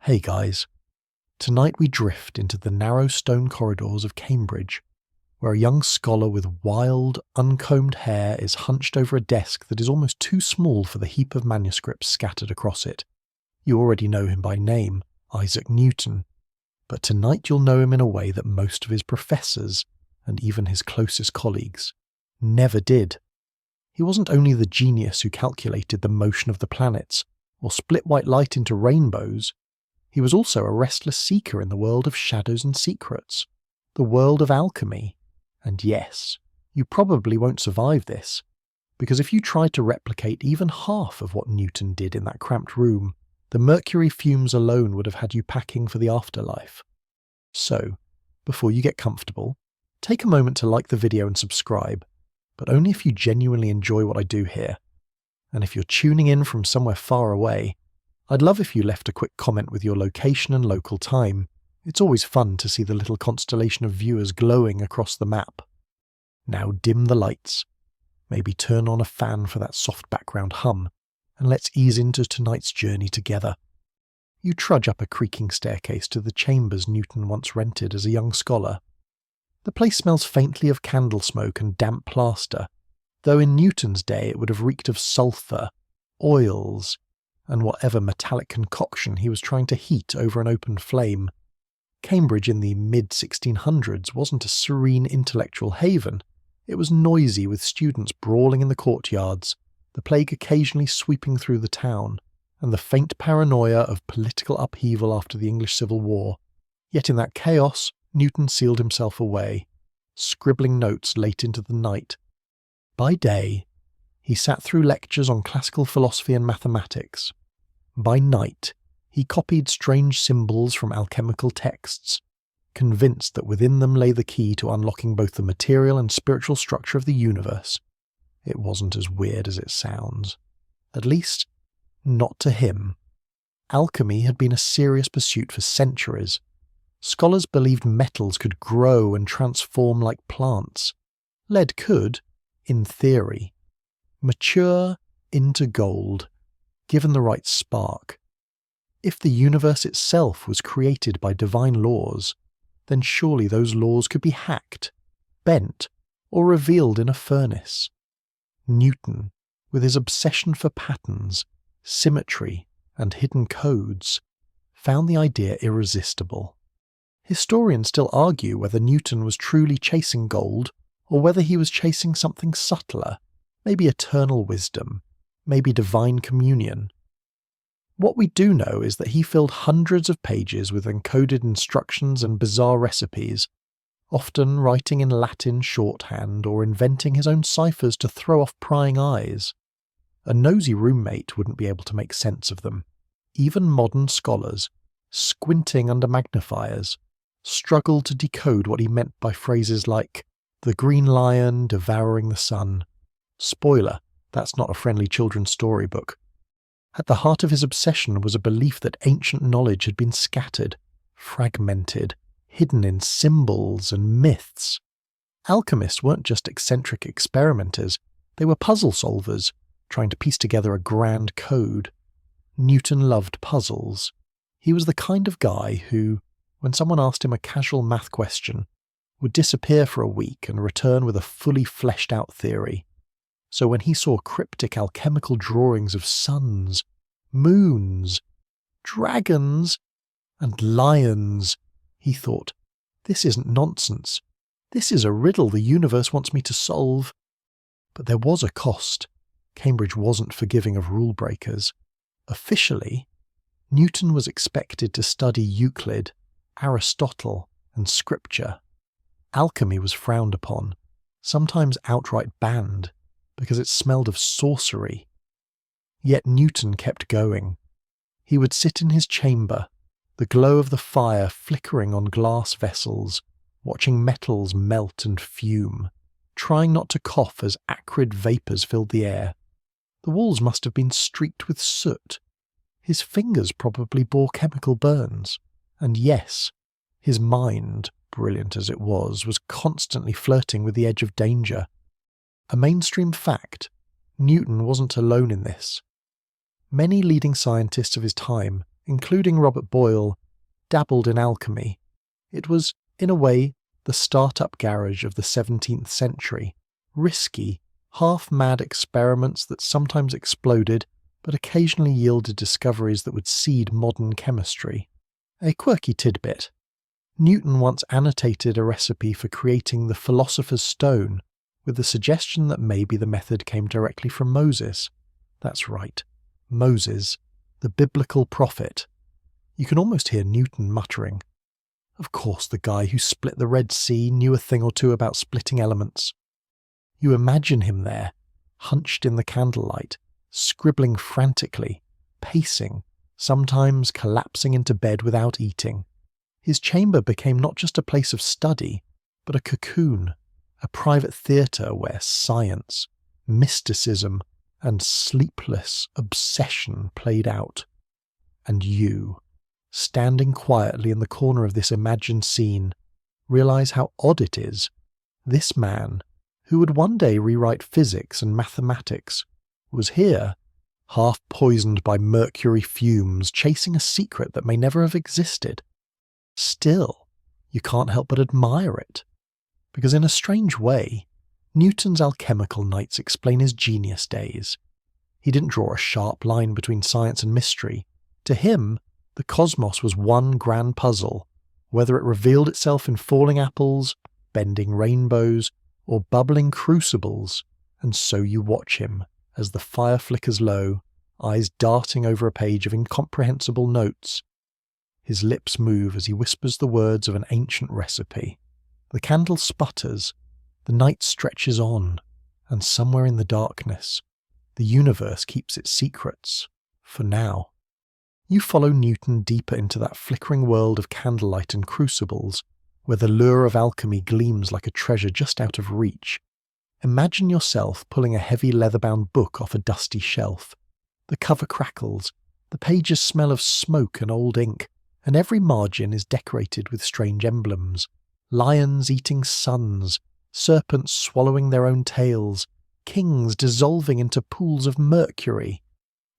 Hey guys, tonight we drift into the narrow stone corridors of Cambridge, where a young scholar with wild, uncombed hair is hunched over a desk that is almost too small for the heap of manuscripts scattered across it. You already know him by name, Isaac Newton, but tonight you'll know him in a way that most of his professors, and even his closest colleagues, never did. He wasn't only the genius who calculated the motion of the planets, or split white light into rainbows. He was also a restless seeker in the world of shadows and secrets, the world of alchemy. And yes, you probably won't survive this, because if you tried to replicate even half of what Newton did in that cramped room, the mercury fumes alone would have had you packing for the afterlife. So, before you get comfortable, take a moment to like the video and subscribe, but only if you genuinely enjoy what I do here. And if you're tuning in from somewhere far away, I'd love if you left a quick comment with your location and local time. It's always fun to see the little constellation of viewers glowing across the map. Now dim the lights, maybe turn on a fan for that soft background hum, and let's ease into tonight's journey together. You trudge up a creaking staircase to the chambers Newton once rented as a young scholar. The place smells faintly of candle smoke and damp plaster, though in Newton's day it would have reeked of sulphur, oils, and whatever metallic concoction he was trying to heat over an open flame. Cambridge in the mid-1600s wasn't a serene intellectual haven. It was noisy with students brawling in the courtyards, the plague occasionally sweeping through the town, and the faint paranoia of political upheaval after the English Civil War. Yet in that chaos, Newton sealed himself away, scribbling notes late into the night. By day, he sat through lectures on classical philosophy and mathematics. By night, he copied strange symbols from alchemical texts, convinced that within them lay the key to unlocking both the material and spiritual structure of the universe. It wasn't as weird as it sounds. At least, not to him. Alchemy had been a serious pursuit for centuries. Scholars believed metals could grow and transform like plants. Lead could, in theory, mature into gold, given the right spark. If the universe itself was created by divine laws, then surely those laws could be hacked, bent, or revealed in a furnace. Newton, with his obsession for patterns, symmetry, and hidden codes, found the idea irresistible. Historians still argue whether Newton was truly chasing gold, or whether he was chasing something subtler, maybe eternal wisdom, maybe divine communion. What we do know is that he filled hundreds of pages with encoded instructions and bizarre recipes, often writing in Latin shorthand or inventing his own ciphers to throw off prying eyes. A nosy roommate wouldn't be able to make sense of them. Even modern scholars, squinting under magnifiers, struggled to decode what he meant by phrases like the green lion devouring the sun. Spoiler, that's not a friendly children's storybook. At the heart of his obsession was a belief that ancient knowledge had been scattered, fragmented, hidden in symbols and myths. Alchemists weren't just eccentric experimenters, they were puzzle solvers, trying to piece together a grand code. Newton loved puzzles. He was the kind of guy who, when someone asked him a casual math question, would disappear for a week and return with a fully fleshed out theory. So when he saw cryptic alchemical drawings of suns, moons, dragons, and lions, he thought, this isn't nonsense. This is a riddle the universe wants me to solve. But there was a cost. Cambridge wasn't forgiving of rule breakers. Officially, Newton was expected to study Euclid, Aristotle, and scripture. Alchemy was frowned upon, sometimes outright banned, because it smelled of sorcery. Yet Newton kept going. He would sit in his chamber, the glow of the fire flickering on glass vessels, watching metals melt and fume, trying not to cough as acrid vapours filled the air. The walls must have been streaked with soot. His fingers probably bore chemical burns. And yes, his mind, brilliant as it was constantly flirting with the edge of danger. A mainstream fact, Newton wasn't alone in this. Many leading scientists of his time including Robert Boyle, dabbled in alchemy. It was, in a way, the start-up garage of the 17th century, risky, half-mad experiments that sometimes exploded but occasionally yielded discoveries that would seed modern chemistry. A quirky tidbit. Newton once annotated a recipe for creating the philosopher's stone with the suggestion that maybe the method came directly from Moses. That's right, Moses, the biblical prophet. You can almost hear Newton muttering. Of course the guy who split the Red Sea knew a thing or two about splitting elements. You imagine him there, hunched in the candlelight, scribbling frantically, pacing, sometimes collapsing into bed without eating. His chamber became not just a place of study, but a cocoon, a private theatre where science, mysticism, and sleepless obsession played out. And you, standing quietly in the corner of this imagined scene, realize how odd it is. This man, who would one day rewrite physics and mathematics, was here, half poisoned by mercury fumes, chasing a secret that may never have existed. Still, you can't help but admire it, because in a strange way, Newton's alchemical nights explain his genius days. He didn't draw a sharp line between science and mystery. To him, the cosmos was one grand puzzle, whether it revealed itself in falling apples, bending rainbows, or bubbling crucibles, and so you watch him as the fire flickers low, eyes darting over a page of incomprehensible notes. His lips move as he whispers the words of an ancient recipe. The candle sputters, the night stretches on, and somewhere in the darkness, the universe keeps its secrets, for now. You follow Newton deeper into that flickering world of candlelight and crucibles, where the lure of alchemy gleams like a treasure just out of reach. Imagine yourself pulling a heavy leather-bound book off a dusty shelf. The cover crackles, the pages smell of smoke and old ink, and every margin is decorated with strange emblems. Lions eating suns, serpents swallowing their own tails, kings dissolving into pools of mercury.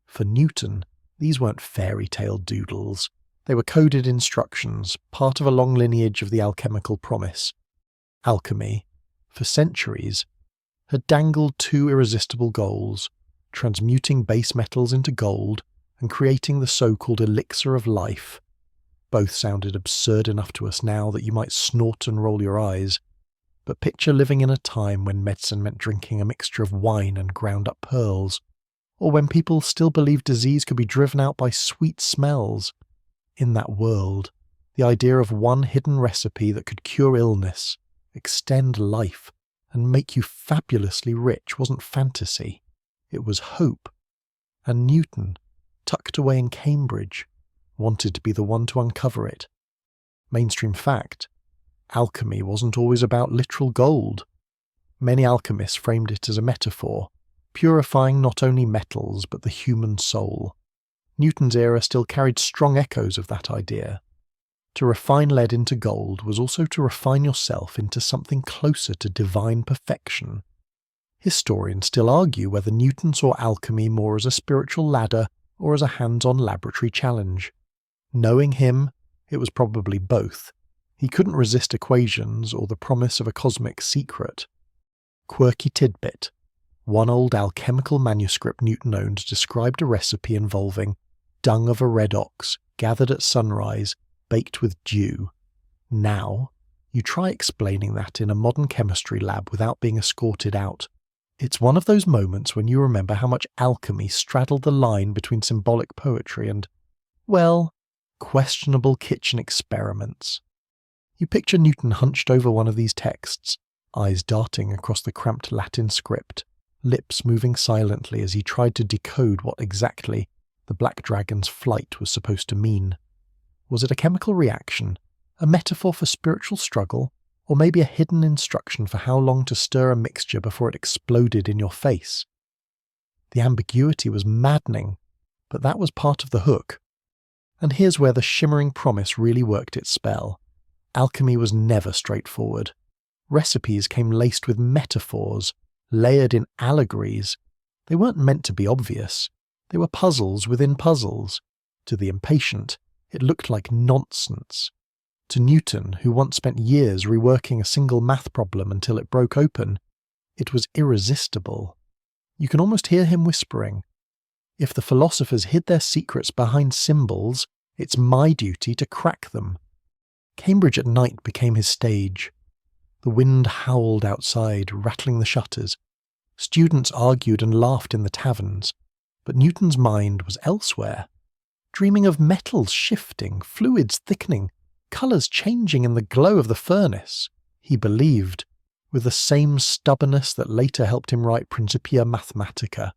For Newton, these weren't fairy tale doodles. They were coded instructions, part of a long lineage of the alchemical promise. Alchemy, for centuries, had dangled two irresistible goals: transmuting base metals into gold and creating the so-called elixir of life. Both sounded absurd enough to us now that you might snort and roll your eyes, but picture living in a time when medicine meant drinking a mixture of wine and ground-up pearls, or when people still believed disease could be driven out by sweet smells. In that world, the idea of one hidden recipe that could cure illness, extend life, and make you fabulously rich wasn't fantasy. It was hope. And Newton, tucked away in Cambridge, wanted to be the one to uncover it. Mainstream fact: alchemy wasn't always about literal gold. Many alchemists framed it as a metaphor, purifying not only metals but the human soul. Newton's era still carried strong echoes of that idea. To refine lead into gold was also to refine yourself into something closer to divine perfection. Historians still argue whether Newton saw alchemy more as a spiritual ladder or as a hands-on laboratory challenge. Knowing him, it was probably both. He couldn't resist equations or the promise of a cosmic secret. Quirky tidbit: one old alchemical manuscript Newton owned described a recipe involving dung of a red ox, gathered at sunrise, baked with dew. Now, you try explaining that in a modern chemistry lab without being escorted out. It's one of those moments when you remember how much alchemy straddled the line between symbolic poetry and, well, questionable kitchen experiments. You picture Newton hunched over one of these texts, eyes darting across the cramped Latin script, lips moving silently as he tried to decode what exactly the Black Dragon's flight was supposed to mean. Was it a chemical reaction, a metaphor for spiritual struggle, or maybe a hidden instruction for how long to stir a mixture before it exploded in your face? The ambiguity was maddening, but that was part of the hook. And here's where the shimmering promise really worked its spell. Alchemy was never straightforward. Recipes came laced with metaphors, layered in allegories. They weren't meant to be obvious. They were puzzles within puzzles. To the impatient, it looked like nonsense. To Newton, who once spent years reworking a single math problem until it broke open, it was irresistible. You can almost hear him whispering, "If the philosophers hid their secrets behind symbols, it's my duty to crack them." Cambridge at night became his stage. The wind howled outside, rattling the shutters. Students argued and laughed in the taverns, but Newton's mind was elsewhere, dreaming of metals shifting, fluids thickening, colours changing in the glow of the furnace. He believed, with the same stubbornness that later helped him write Principia Mathematica.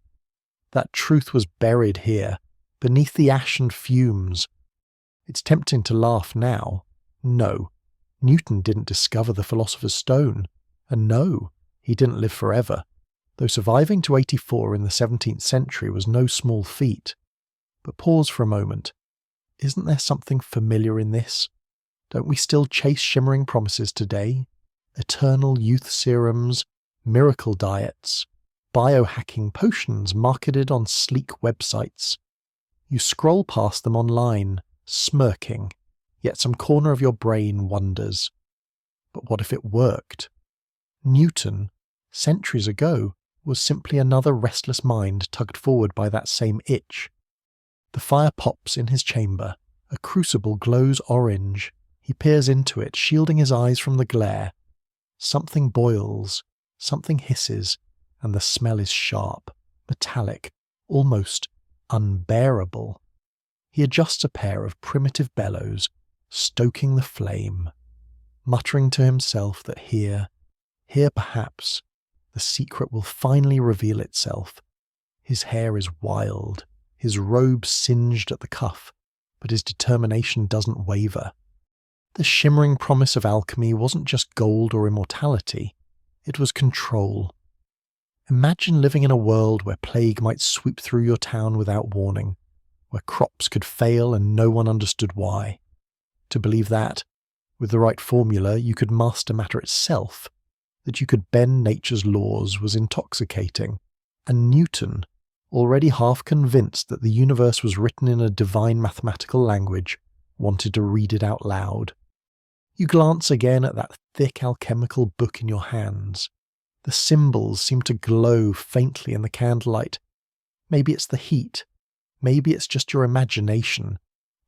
That truth was buried here, beneath the ash and fumes. It's tempting to laugh now. No, Newton didn't discover the philosopher's stone, and no, he didn't live forever, though surviving to 84 in the 17th century was no small feat. But pause for a moment. Isn't there something familiar in this? Don't we still chase shimmering promises today? Eternal youth serums, miracle diets, biohacking potions marketed on sleek websites. You scroll past them online, smirking, yet some corner of your brain wonders. But what if it worked? Newton, centuries ago, was simply another restless mind tugged forward by that same itch. The fire pops in his chamber. A crucible glows orange. He peers into it, shielding his eyes from the glare. Something boils, something hisses, and the smell is sharp, metallic, almost unbearable. He adjusts a pair of primitive bellows, stoking the flame, muttering to himself that here perhaps, the secret will finally reveal itself. His hair is wild, his robe singed at the cuff, but his determination doesn't waver. The shimmering promise of alchemy wasn't just gold or immortality, it was control. Imagine living in a world where plague might sweep through your town without warning, where crops could fail and no one understood why. To believe that, with the right formula, you could master matter itself, that you could bend nature's laws was intoxicating, and Newton, already half convinced that the universe was written in a divine mathematical language, wanted to read it out loud. You glance again at that thick alchemical book in your hands. The symbols seem to glow faintly in the candlelight. Maybe it's the heat, maybe it's just your imagination,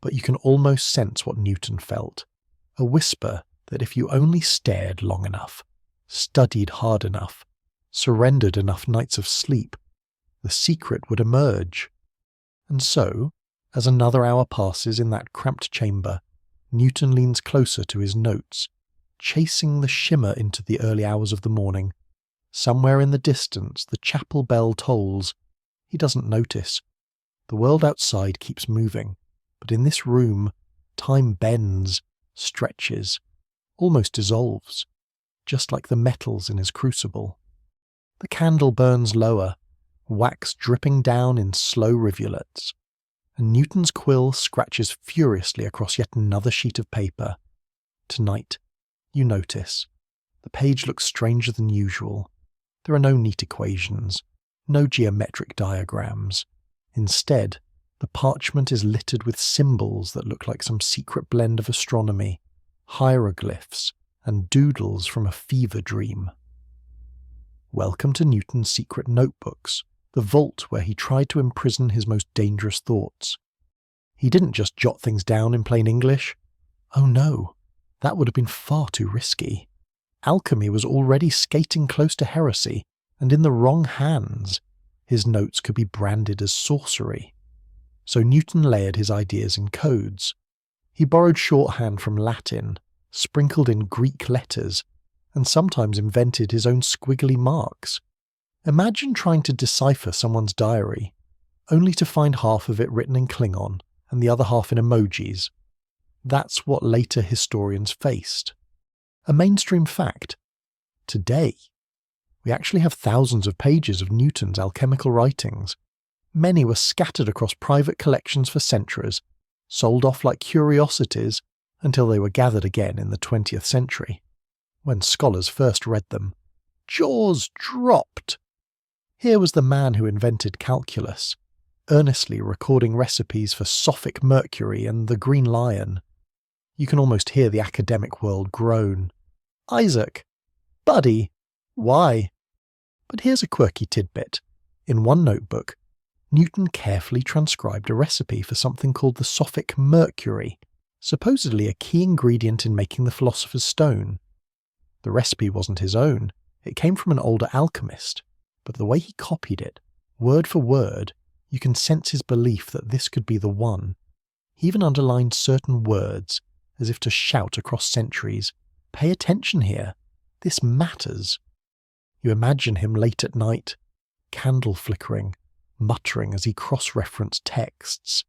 but you can almost sense what Newton felt. A whisper that if you only stared long enough, studied hard enough, surrendered enough nights of sleep, the secret would emerge. And so, as another hour passes in that cramped chamber, Newton leans closer to his notes, chasing the shimmer into the early hours of the morning. Somewhere in the distance, the chapel bell tolls. He doesn't notice. The world outside keeps moving, but in this room, time bends, stretches, almost dissolves, just like the metals in his crucible. The candle burns lower, wax dripping down in slow rivulets, and Newton's quill scratches furiously across yet another sheet of paper. Tonight, you notice, the page looks stranger than usual. There are no neat equations, no geometric diagrams. Instead, the parchment is littered with symbols that look like some secret blend of astronomy, hieroglyphs, and doodles from a fever dream. Welcome to Newton's secret notebooks, the vault where he tried to imprison his most dangerous thoughts. He didn't just jot things down in plain English. Oh no, that would have been far too risky. Alchemy was already skating close to heresy, and in the wrong hands, his notes could be branded as sorcery. So Newton layered his ideas in codes. He borrowed shorthand from Latin, sprinkled in Greek letters, and sometimes invented his own squiggly marks. Imagine trying to decipher someone's diary, only to find half of it written in Klingon and the other half in emojis. That's what later historians faced. A mainstream fact. Today, we actually have thousands of pages of Newton's alchemical writings. Many were scattered across private collections for centuries, sold off like curiosities until they were gathered again in the 20th century. When scholars first read them, jaws dropped. Here was the man who invented calculus, earnestly recording recipes for Sophic mercury and the green lion. You can almost hear the academic world groan. Isaac! Buddy! Why? But here's a quirky tidbit. In one notebook, Newton carefully transcribed a recipe for something called the Sophic mercury, supposedly a key ingredient in making the Philosopher's Stone. The recipe wasn't his own, it came from an older alchemist, but the way he copied it, word for word, you can sense his belief that this could be the one. He even underlined certain words, as if to shout across centuries, "Pay attention here, this matters." You imagine him late at night, candle flickering, muttering as he cross-referenced texts.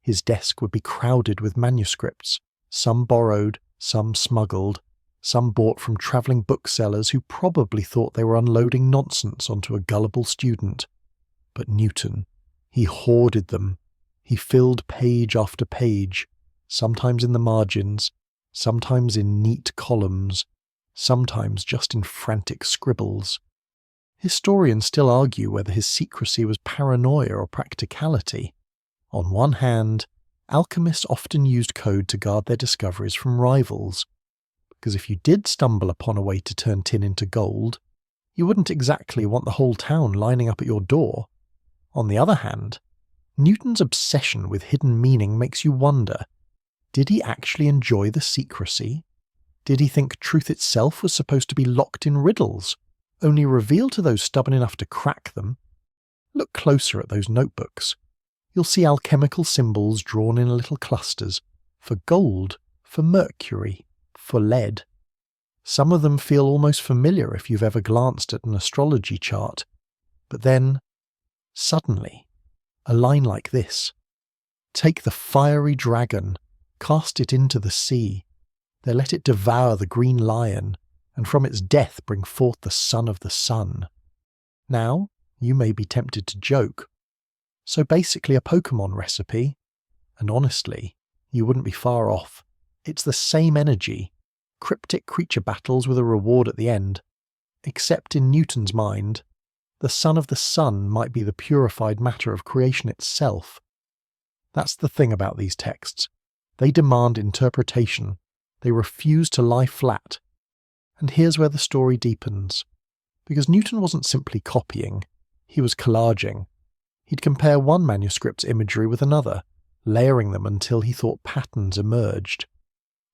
His desk would be crowded with manuscripts, some borrowed, some smuggled, some bought from travelling booksellers who probably thought they were unloading nonsense onto a gullible student. But Newton, he hoarded them. He filled page after page, sometimes in the margins, sometimes in neat columns, sometimes just in frantic scribbles. Historians still argue whether his secrecy was paranoia or practicality. On one hand, alchemists often used code to guard their discoveries from rivals, because if you did stumble upon a way to turn tin into gold, you wouldn't exactly want the whole town lining up at your door. On the other hand, Newton's obsession with hidden meaning makes you wonder, did he actually enjoy the secrecy? Did he think truth itself was supposed to be locked in riddles, only revealed to those stubborn enough to crack them? Look closer at those notebooks. You'll see alchemical symbols drawn in little clusters, for gold, for mercury, for lead. Some of them feel almost familiar if you've ever glanced at an astrology chart. But then, suddenly, a line like this. Take the fiery dragon, cast it into the sea. There let it devour the green lion, and from its death bring forth the son of the sun. Now, you may be tempted to joke. So basically a Pokemon recipe, and honestly, you wouldn't be far off. It's the same energy, cryptic creature battles with a reward at the end, except in Newton's mind, the son of the sun might be the purified matter of creation itself. That's the thing about these texts. They demand interpretation. They refuse to lie flat. And here's where the story deepens. Because Newton wasn't simply copying, he was collaging. He'd compare one manuscript's imagery with another, layering them until he thought patterns emerged.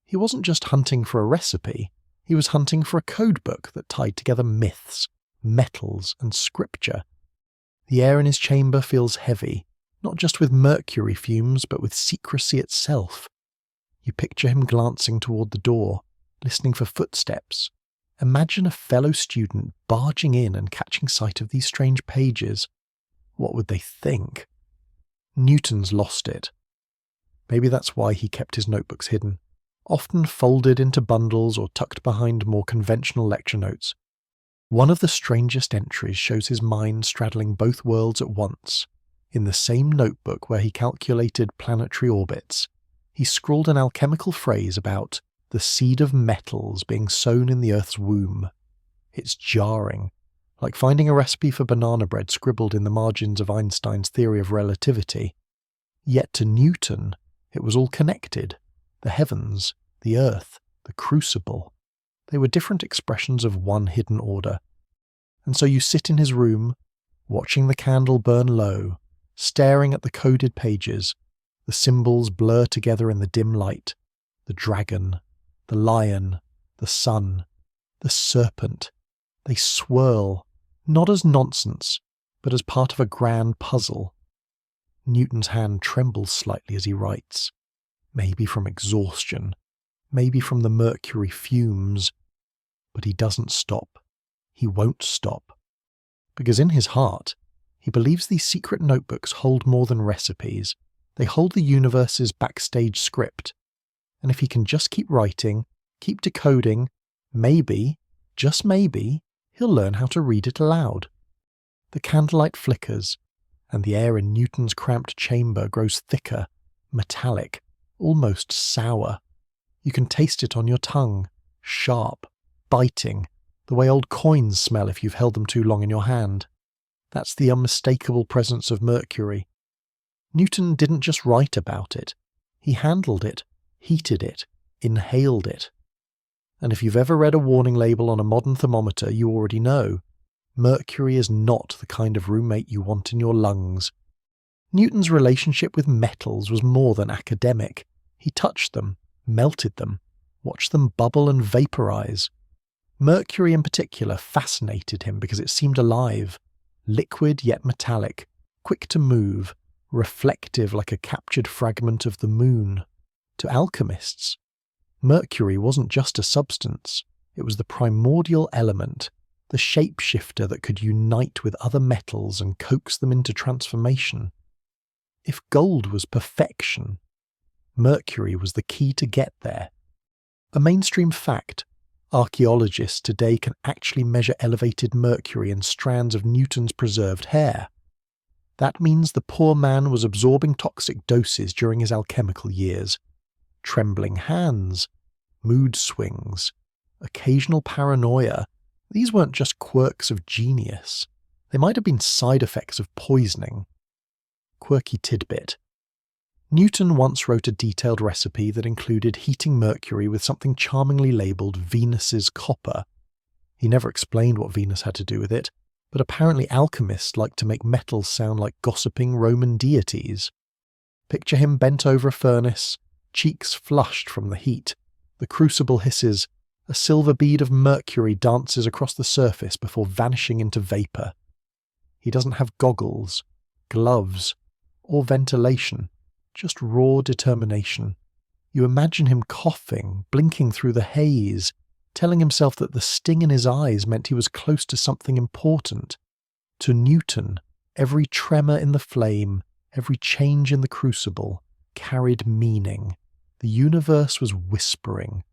He wasn't just hunting for a recipe, he was hunting for a codebook that tied together myths, metals, and scripture. The air in his chamber feels heavy, not just with mercury fumes, but with secrecy itself. You picture him glancing toward the door, listening for footsteps. Imagine a fellow student barging in and catching sight of these strange pages. What would they think? Newton's lost it. Maybe that's why he kept his notebooks hidden, often folded into bundles or tucked behind more conventional lecture notes. One of the strangest entries shows his mind straddling both worlds at once. In the same notebook where he calculated planetary orbits, he scrawled an alchemical phrase about the seed of metals being sown in the Earth's womb. It's jarring, like finding a recipe for banana bread scribbled in the margins of Einstein's theory of relativity. Yet to Newton, it was all connected. The heavens, the earth, the crucible. They were different expressions of one hidden order. And so you sit in his room, watching the candle burn low, staring at the coded pages. The symbols blur together in the dim light. The dragon, the lion, the sun, the serpent. They swirl, not as nonsense, but as part of a grand puzzle. Newton's hand trembles slightly as he writes. Maybe from exhaustion, maybe from the mercury fumes. But he doesn't stop. He won't stop. Because in his heart, he believes these secret notebooks hold more than recipes. They hold the universe's backstage script. And if he can just keep writing, keep decoding, maybe, just maybe, he'll learn how to read it aloud. The candlelight flickers, and the air in Newton's cramped chamber grows thicker, metallic, almost sour. You can taste it on your tongue, sharp, biting, the way old coins smell if you've held them too long in your hand. That's the unmistakable presence of mercury. Newton didn't just write about it. He handled it, heated it, inhaled it. And if you've ever read a warning label on a modern thermometer, you already know. Mercury is not the kind of roommate you want in your lungs. Newton's relationship with metals was more than academic. He touched them, melted them, watched them bubble and vaporize. Mercury in particular fascinated him because it seemed alive, liquid yet metallic, quick to move, reflective like a captured fragment of the moon. To alchemists, Mercury wasn't just a substance, it was the primordial element, the shapeshifter that could unite with other metals and coax them into transformation. If gold was perfection, Mercury was the key to get there. A mainstream fact, archaeologists today can actually measure elevated mercury in strands of Newton's preserved hair. That means the poor man was absorbing toxic doses during his alchemical years. Trembling hands, mood swings, occasional paranoia, these weren't just quirks of genius. They might have been side effects of poisoning. Quirky tidbit. Newton once wrote a detailed recipe that included heating mercury with something charmingly labelled Venus's copper. He never explained what Venus had to do with it, but apparently alchemists like to make metals sound like gossiping Roman deities. Picture him bent over a furnace, cheeks flushed from the heat. The crucible hisses, a silver bead of mercury dances across the surface before vanishing into vapour. He doesn't have goggles, gloves, or ventilation, just raw determination. You imagine him coughing, blinking through the haze, telling himself that the sting in his eyes meant he was close to something important. To Newton, every tremor in the flame, every change in the crucible, carried meaning. The universe was whispering.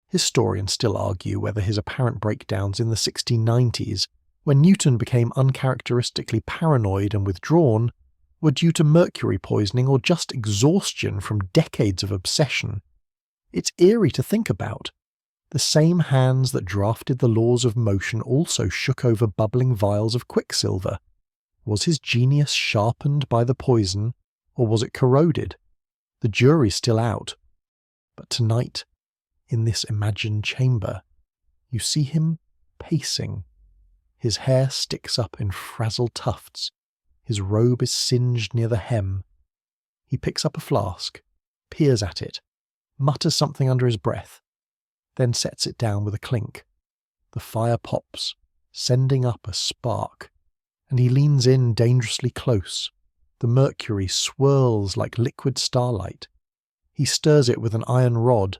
Historians still argue whether his apparent breakdowns in the 1690s, when Newton became uncharacteristically paranoid and withdrawn, were due to mercury poisoning or just exhaustion from decades of obsession. It's eerie to think about. The same hands that drafted the laws of motion also shook over bubbling vials of quicksilver. Was his genius sharpened by the poison, or was it corroded? The jury's still out. But tonight, in this imagined chamber, you see him pacing. His hair sticks up in frazzled tufts. His robe is singed near the hem. He picks up a flask, peers at it, mutters something under his breath, then sets it down with a clink. The fire pops, sending up a spark, and he leans in dangerously close. The mercury swirls like liquid starlight. He stirs it with an iron rod,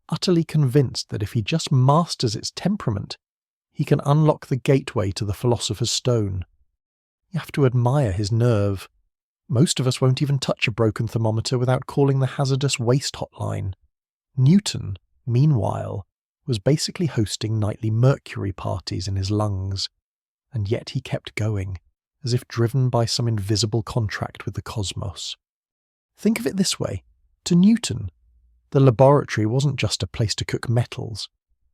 utterly convinced that if he just masters its temperament, he can unlock the gateway to the Philosopher's Stone. You have to admire his nerve. Most of us won't even touch a broken thermometer without calling the hazardous waste hotline. Newton, meanwhile, was basically hosting nightly mercury parties in his lungs, and yet he kept going, as if driven by some invisible contract with the cosmos. Think of it this way. To Newton, the laboratory wasn't just a place to cook metals.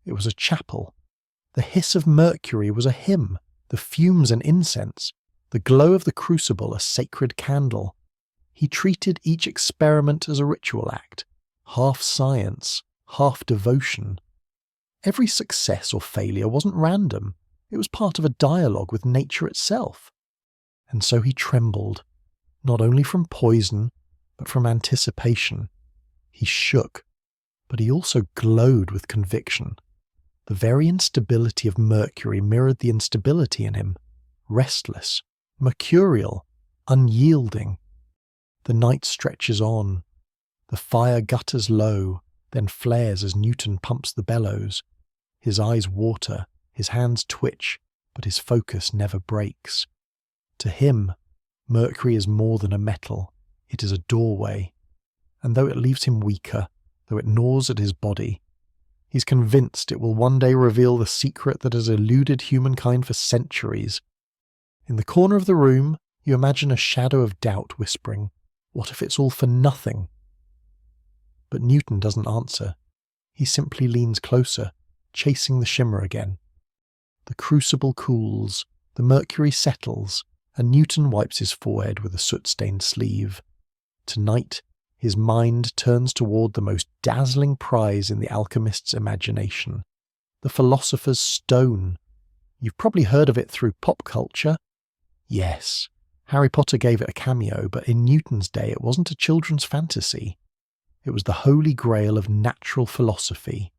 It was a chapel. The hiss of mercury was a hymn, the fumes an incense, the glow of the crucible a sacred candle. He treated each experiment as a ritual act, half science, half devotion. Every success or failure wasn't random. It was part of a dialogue with nature itself. And so he trembled, not only from poison, but from anticipation. He shook, but he also glowed with conviction. The very instability of mercury mirrored the instability in him, restless, mercurial, unyielding. The night stretches on. The fire gutters low, then flares as Newton pumps the bellows. His eyes water, his hands twitch, but his focus never breaks. To him, mercury is more than a metal. It is a doorway. And though it leaves him weaker, though it gnaws at his body, he's convinced it will one day reveal the secret that has eluded humankind for centuries. In the corner of the room, you imagine a shadow of doubt whispering, "What if it's all for nothing?" But Newton doesn't answer. He simply leans closer, chasing the shimmer again. The crucible cools, the mercury settles, and Newton wipes his forehead with a soot-stained sleeve. Tonight, his mind turns toward the most dazzling prize in the alchemist's imagination, the philosopher's stone. You've probably heard of it through pop culture. Yes, Harry Potter gave it a cameo, but in Newton's day it wasn't a children's fantasy. It was the holy grail of natural philosophy,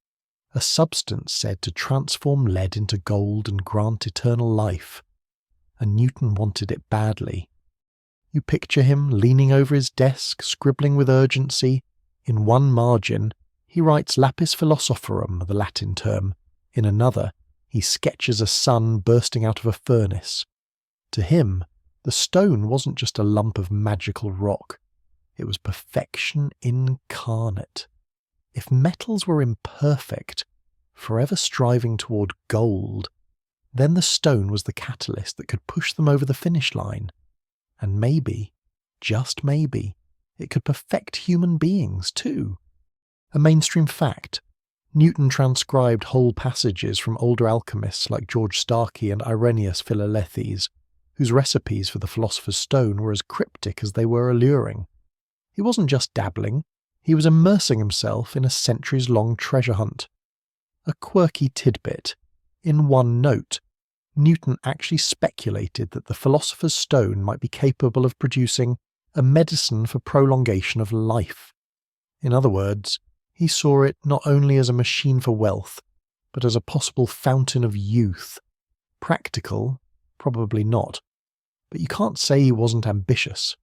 a substance said to transform lead into gold and grant eternal life. And Newton wanted it badly. You picture him leaning over his desk, scribbling with urgency. In one margin, he writes lapis philosophorum, the Latin term. In another, he sketches a sun bursting out of a furnace. To him, the stone wasn't just a lump of magical rock. It was perfection incarnate. If metals were imperfect, forever striving toward gold, then the stone was the catalyst that could push them over the finish line. And maybe, just maybe, it could perfect human beings too. A mainstream fact, Newton transcribed whole passages from older alchemists like George Starkey and Irenaeus Philalethes, whose recipes for the philosopher's stone were as cryptic as they were alluring. He wasn't just dabbling, he was immersing himself in a centuries-long treasure hunt. A quirky tidbit. In one note, Newton actually speculated that the philosopher's stone might be capable of producing a medicine for prolongation of life. In other words, he saw it not only as a machine for wealth, but as a possible fountain of youth. Practical? Probably not. But you can't say he wasn't ambitious.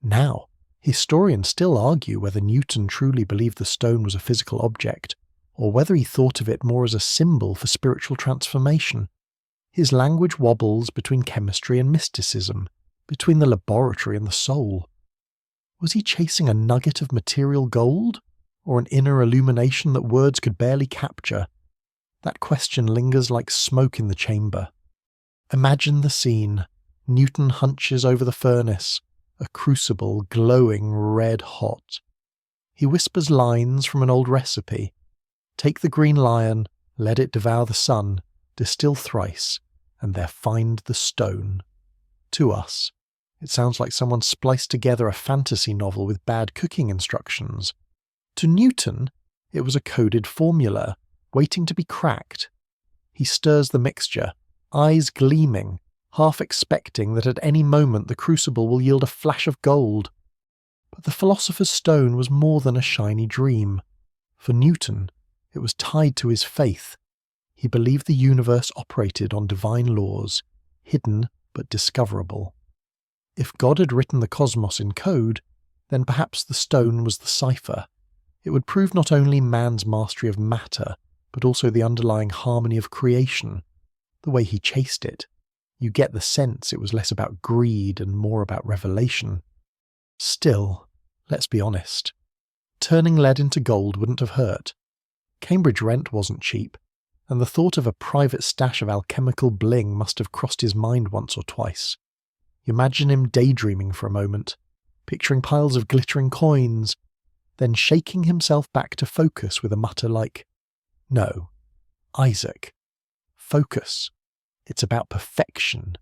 Now, historians still argue whether Newton truly believed the stone was a physical object, or whether he thought of it more as a symbol for spiritual transformation. His language wobbles between chemistry and mysticism, between the laboratory and the soul. Was he chasing a nugget of material gold, or an inner illumination that words could barely capture? That question lingers like smoke in the chamber. Imagine the scene. Newton hunches over the furnace, a crucible glowing red hot. He whispers lines from an old recipe. Take the green lion, let it devour the sun, distill thrice, and there find the stone. To us, it sounds like someone spliced together a fantasy novel with bad cooking instructions. To Newton, it was a coded formula, waiting to be cracked. He stirs the mixture, eyes gleaming, half expecting that at any moment the crucible will yield a flash of gold. But the philosopher's stone was more than a shiny dream. For Newton, it was tied to his faith. He believed the universe operated on divine laws, hidden but discoverable. If God had written the cosmos in code, then perhaps the stone was the cipher. It would prove not only man's mastery of matter, but also the underlying harmony of creation. The way he chased it, you get the sense it was less about greed and more about revelation. Still, let's be honest, turning lead into gold wouldn't have hurt. Cambridge rent wasn't cheap, and the thought of a private stash of alchemical bling must have crossed his mind once or twice. You imagine him daydreaming for a moment, picturing piles of glittering coins, then shaking himself back to focus with a mutter like, "No, Isaac, focus. It's about perfection,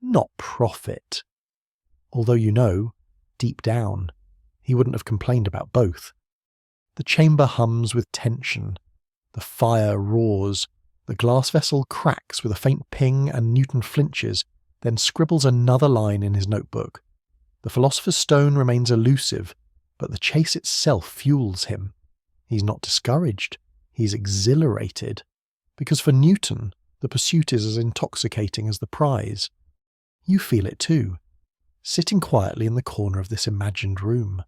not profit." Although deep down, he wouldn't have complained about both. The chamber hums with tension. The fire roars. The glass vessel cracks with a faint ping and Newton flinches, then scribbles another line in his notebook. The philosopher's stone remains elusive, but the chase itself fuels him. He's not discouraged. He's exhilarated. Because for Newton, the pursuit is as intoxicating as the prize. You feel it too, sitting quietly in the corner of this imagined room.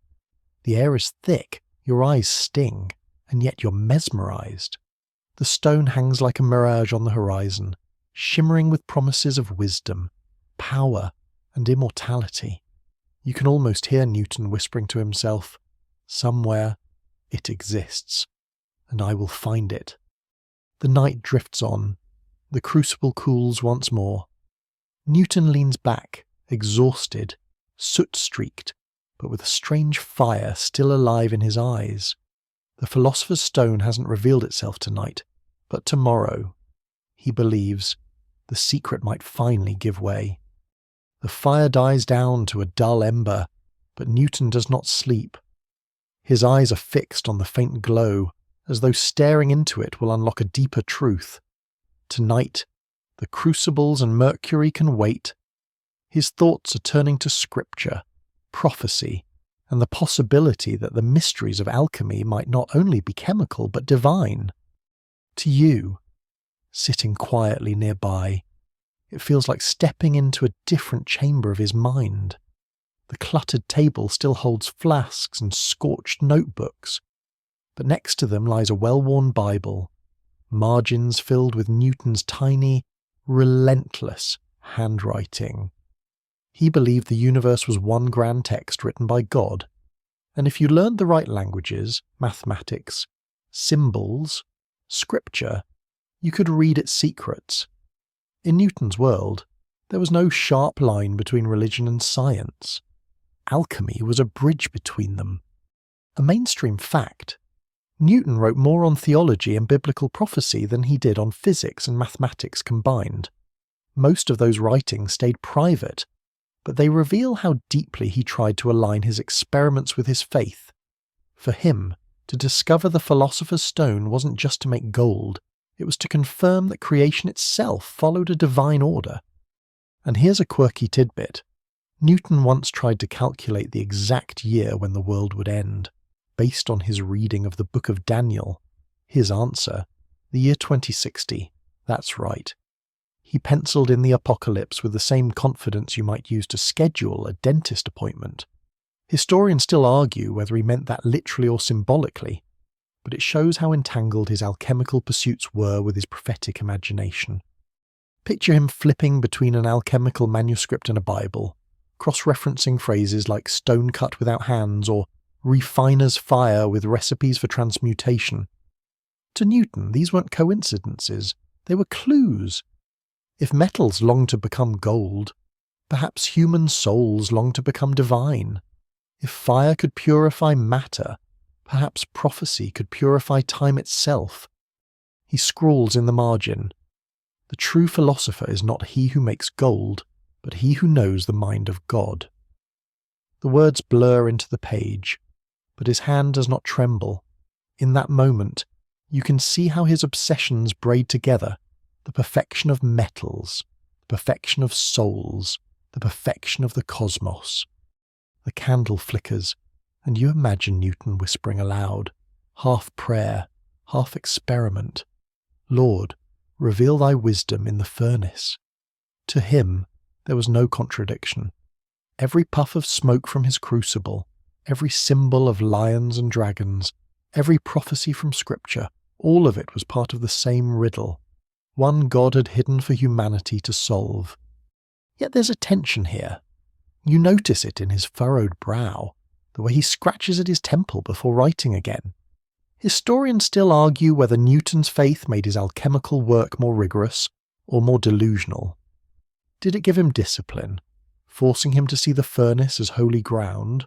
The air is thick, your eyes sting, and yet you're mesmerized. The stone hangs like a mirage on the horizon, shimmering with promises of wisdom, power, and immortality. You can almost hear Newton whispering to himself, "Somewhere it exists, and I will find it." The night drifts on. The crucible cools once more. Newton leans back, exhausted, soot-streaked, but with a strange fire still alive in his eyes. The philosopher's stone hasn't revealed itself tonight, but tomorrow, he believes, the secret might finally give way. The fire dies down to a dull ember, But Newton does not sleep. His eyes are fixed on the faint glow, as though staring into it will unlock a deeper truth. Tonight, the crucibles and mercury can wait. His thoughts are turning to scripture, prophecy, and the possibility that the mysteries of alchemy might not only be chemical but divine. To you, sitting quietly nearby, it feels like stepping into a different chamber of his mind. The cluttered table still holds flasks and scorched notebooks, but next to them lies a well-worn Bible, margins filled with Newton's tiny, relentless handwriting. He believed the universe was one grand text written by God, and if you learned the right languages, mathematics, symbols, scripture, you could read its secrets. In Newton's world, there was no sharp line between religion and science. Alchemy was a bridge between them. A mainstream fact. Newton wrote more on theology and biblical prophecy than he did on physics and mathematics combined. Most of those writings stayed private, but they reveal how deeply he tried to align his experiments with his faith. For him, to discover the philosopher's stone wasn't just to make gold, it was to confirm that creation itself followed a divine order. And here's a quirky tidbit. Newton once tried to calculate the exact year when the world would end, based on his reading of the Book of Daniel. His answer, the year 2060. That's right. He penciled in the apocalypse with the same confidence you might use to schedule a dentist appointment. Historians still argue whether he meant that literally or symbolically, but it shows how entangled his alchemical pursuits were with his prophetic imagination. Picture him flipping between an alchemical manuscript and a Bible, cross-referencing phrases like stone cut without hands or refiner's fire with recipes for transmutation. To Newton, these weren't coincidences, they were clues. If metals long to become gold, perhaps human souls long to become divine. If fire could purify matter, perhaps prophecy could purify time itself. He scrawls in the margin, "The true philosopher is not he who makes gold, but he who knows the mind of God." The words blur into the page, but his hand does not tremble. In that moment, you can see how his obsessions braid together: the perfection of metals, the perfection of souls, the perfection of the cosmos. The candle flickers, and you imagine Newton whispering aloud, half prayer, half experiment, "Lord, reveal thy wisdom in the furnace." To him, there was no contradiction. Every puff of smoke from his crucible, every symbol of lions and dragons, every prophecy from Scripture, all of it was part of the same riddle, one God had hidden for humanity to solve. Yet there's a tension here. You notice it in his furrowed brow, the way he scratches at his temple before writing again. Historians still argue whether Newton's faith made his alchemical work more rigorous or more delusional. Did it give him discipline, forcing him to see the furnace as holy ground?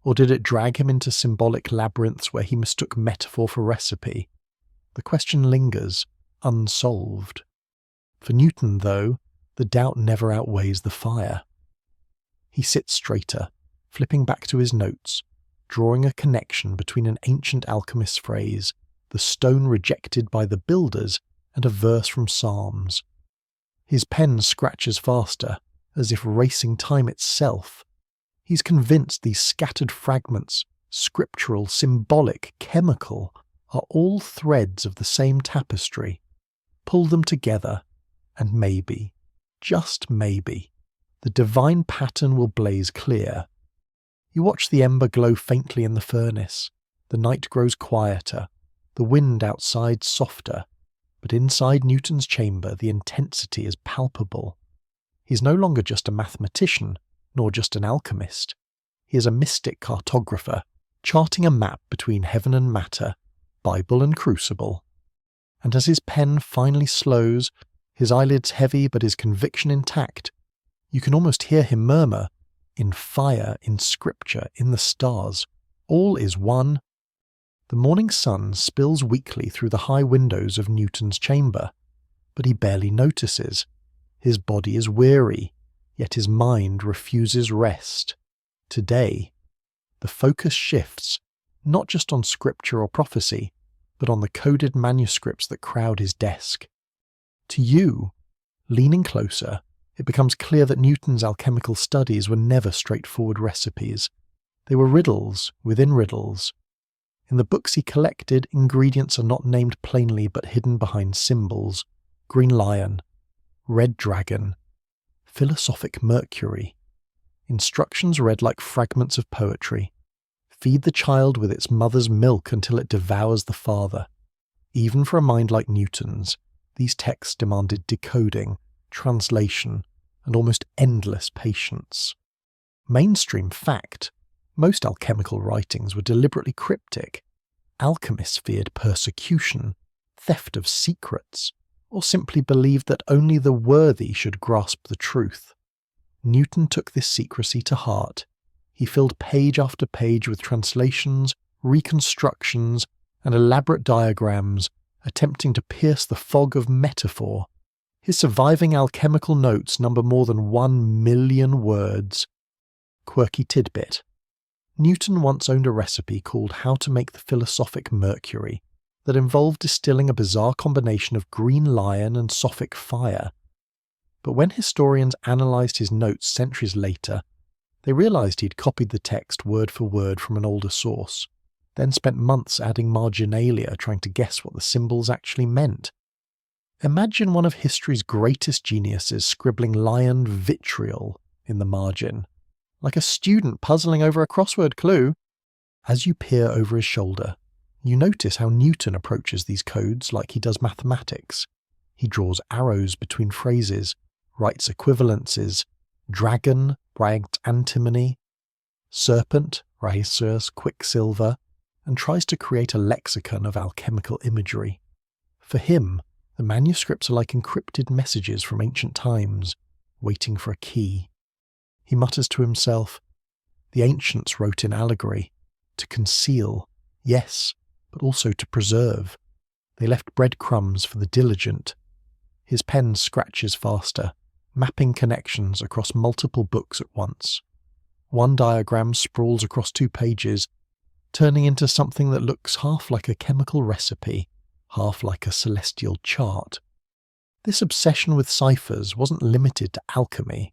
Or did it drag him into symbolic labyrinths where he mistook metaphor for recipe? The question lingers, unsolved. For Newton, though, the doubt never outweighs the fire. He sits straighter, flipping back to his notes, drawing a connection between an ancient alchemist's phrase, "the stone rejected by the builders," and a verse from Psalms. His pen scratches faster, as if racing time itself. He's convinced these scattered fragments, scriptural, symbolic, chemical, are all threads of the same tapestry. Pull them together, and maybe, just maybe, the divine pattern will blaze clear. You watch the ember glow faintly in the furnace. The night grows quieter, the wind outside softer, but inside Newton's chamber the intensity is palpable. He's no longer just a mathematician, nor just an alchemist. He is a mystic cartographer, charting a map between heaven and matter, Bible and crucible. And as his pen finally slows, his eyelids heavy but his conviction intact, you can almost hear him murmur, "In fire, in scripture, in the stars, all is one." The morning sun spills weakly through the high windows of Newton's chamber, but he barely notices. His body is weary, yet his mind refuses rest. Today, the focus shifts, not just on scripture or prophecy, but on the coded manuscripts that crowd his desk. To you, leaning closer, it becomes clear that Newton's alchemical studies were never straightforward recipes. They were riddles within riddles. In the books he collected, ingredients are not named plainly but hidden behind symbols: green lion, red dragon, philosophic mercury. Instructions read like fragments of poetry. Feed the child with its mother's milk until it devours the father. Even for a mind like Newton's, these texts demanded decoding, translation, and almost endless patience. Mainstream fact: most alchemical writings were deliberately cryptic. Alchemists feared persecution, theft of secrets, or simply believed that only the worthy should grasp the truth. Newton took this secrecy to heart. He filled page after page with translations, reconstructions, and elaborate diagrams, attempting to pierce the fog of metaphor. His surviving alchemical notes number more than 1,000,000 words. Quirky tidbit: Newton once owned a recipe called How to Make the Philosophic Mercury that involved distilling a bizarre combination of green lion and Sophic fire. But when historians analysed his notes centuries later, they realised he'd copied the text word for word from an older source, then spent months adding marginalia trying to guess what the symbols actually meant. Imagine one of history's greatest geniuses scribbling lion vitriol in the margin, like a student puzzling over a crossword clue. As you peer over his shoulder, you notice how Newton approaches these codes like he does mathematics. He draws arrows between phrases, writes equivalences: dragon writes antimony, serpent writes quicksilver, and tries to create a lexicon of alchemical imagery. For him, the manuscripts are like encrypted messages from ancient times, waiting for a key. He mutters to himself, "The ancients wrote in allegory, to conceal, yes, but also to preserve. They left breadcrumbs for the diligent." His pen scratches faster, mapping connections across multiple books at once. One diagram sprawls across 2 pages, turning into something that looks half like a chemical recipe, half like a celestial chart. This obsession with ciphers wasn't limited to alchemy.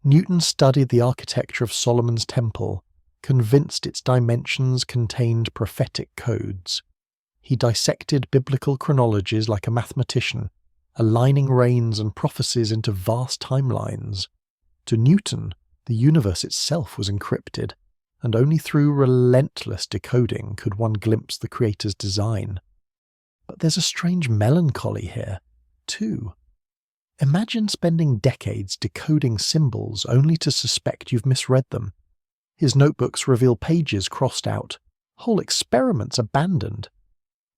Newton studied the architecture of Solomon's temple, convinced its dimensions contained prophetic codes. He dissected biblical chronologies like a mathematician, aligning reigns and prophecies into vast timelines. To Newton, the universe itself was encrypted, and only through relentless decoding could one glimpse the creator's design. But there's a strange melancholy here, too. Imagine spending decades decoding symbols only to suspect you've misread them. His notebooks reveal pages crossed out, whole experiments abandoned.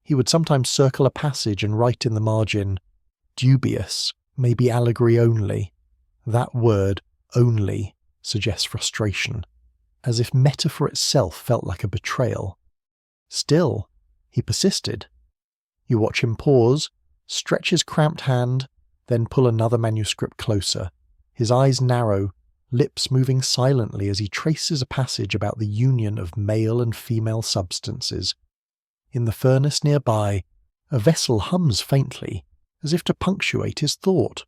He would sometimes circle a passage and write in the margin, "Dubious, maybe allegory only." That word, "only," suggests frustration, as if metaphor itself felt like a betrayal. Still, he persisted. You watch him pause, stretch his cramped hand, then pull another manuscript closer, his eyes narrow, lips moving silently as he traces a passage about the union of male and female substances. In the furnace nearby, a vessel hums faintly, as if to punctuate his thought.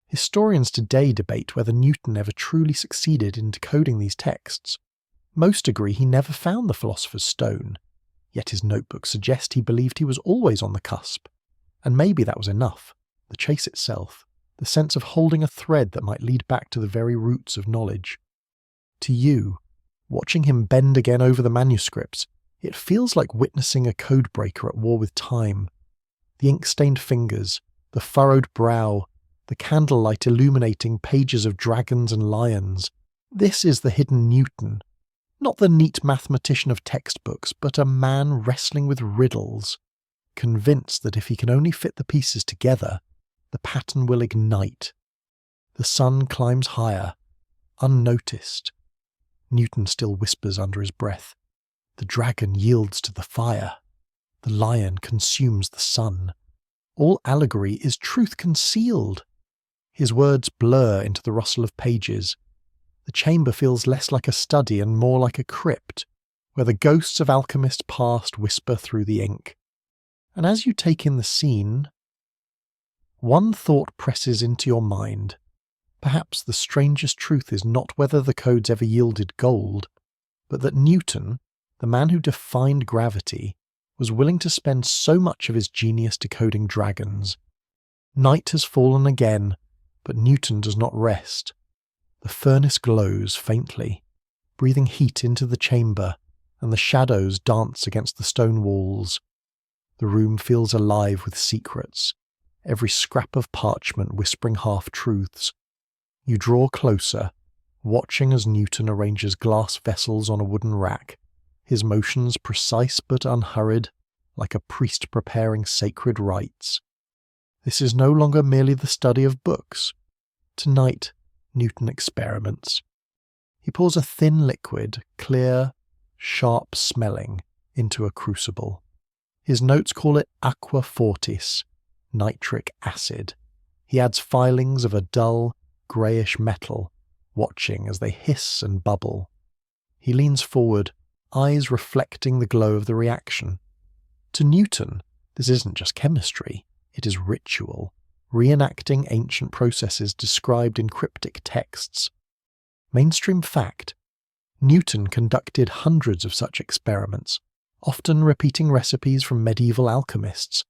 Historians today debate whether Newton ever truly succeeded in decoding these texts. Most agree he never found the philosopher's stone, yet his notebooks suggest he believed he was always on the cusp. And maybe that was enough. The chase itself, the sense of holding a thread that might lead back to the very roots of knowledge. To you, watching him bend again over the manuscripts, it feels like witnessing a codebreaker at war with time. The ink-stained fingers, the furrowed brow, the candlelight illuminating pages of dragons and lions. This is the hidden Newton. Not the neat mathematician of textbooks, but a man wrestling with riddles, convinced that if he can only fit the pieces together, the pattern will ignite. The sun climbs higher, unnoticed. Newton still whispers under his breath. The dragon yields to the fire. The lion consumes the sun. All allegory is truth concealed. His words blur into the rustle of pages. The chamber feels less like a study and more like a crypt, where the ghosts of alchemists past whisper through the ink. And as you take in the scene, one thought presses into your mind. Perhaps the strangest truth is not whether the codes ever yielded gold, but that Newton, the man who defined gravity, was willing to spend so much of his genius decoding dragons. Night has fallen again, but Newton does not rest. The furnace glows faintly, breathing heat into the chamber, and the shadows dance against the stone walls. The room feels alive with secrets, every scrap of parchment whispering half-truths. You draw closer, watching as Newton arranges glass vessels on a wooden rack, his motions precise but unhurried, like a priest preparing sacred rites. This is no longer merely the study of books. Tonight, Newton experiments. He pours a thin liquid, clear, sharp-smelling, into a crucible. His notes call it aqua fortis, nitric acid. He adds filings of a dull, greyish metal, watching as they hiss and bubble. He leans forward, eyes reflecting the glow of the reaction. To Newton, this isn't just chemistry, it is ritual, reenacting ancient processes described in cryptic texts. Mainstream fact: Newton conducted hundreds of such experiments, often repeating recipes from medieval alchemists.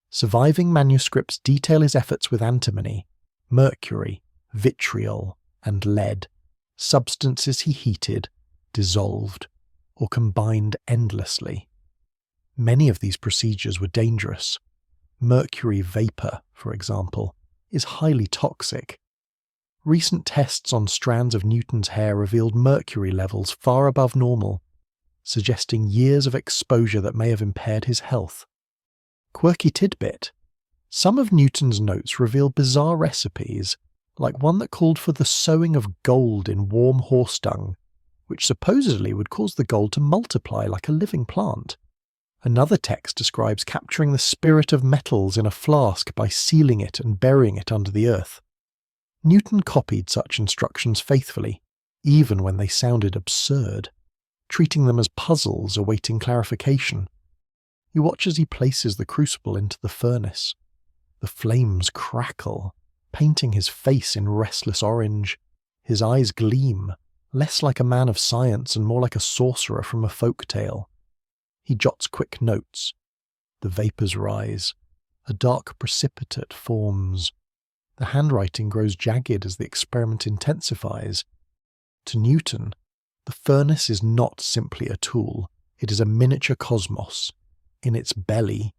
Surviving manuscripts detail his efforts with antimony, mercury, vitriol, and lead, substances he heated, dissolved, or combined endlessly. Many of these procedures were dangerous. Mercury vapor, for example, is highly toxic. Recent tests on strands of Newton's hair revealed mercury levels far above normal, suggesting years of exposure that may have impaired his health. Quirky tidbit: some of Newton's notes reveal bizarre recipes, like one that called for the sowing of gold in warm horse dung, which supposedly would cause the gold to multiply like a living plant. Another text describes capturing the spirit of metals in a flask by sealing it and burying it under the earth. Newton copied such instructions faithfully, even when they sounded absurd, treating them as puzzles awaiting clarification. You watch as he places the crucible into the furnace. The flames crackle, painting his face in restless orange. His eyes gleam, less like a man of science and more like a sorcerer from a folk tale. He jots quick notes. The vapours rise. A dark precipitate forms. The handwriting grows jagged as the experiment intensifies. To Newton, the furnace is not simply a tool, it is a miniature cosmos. In its belly,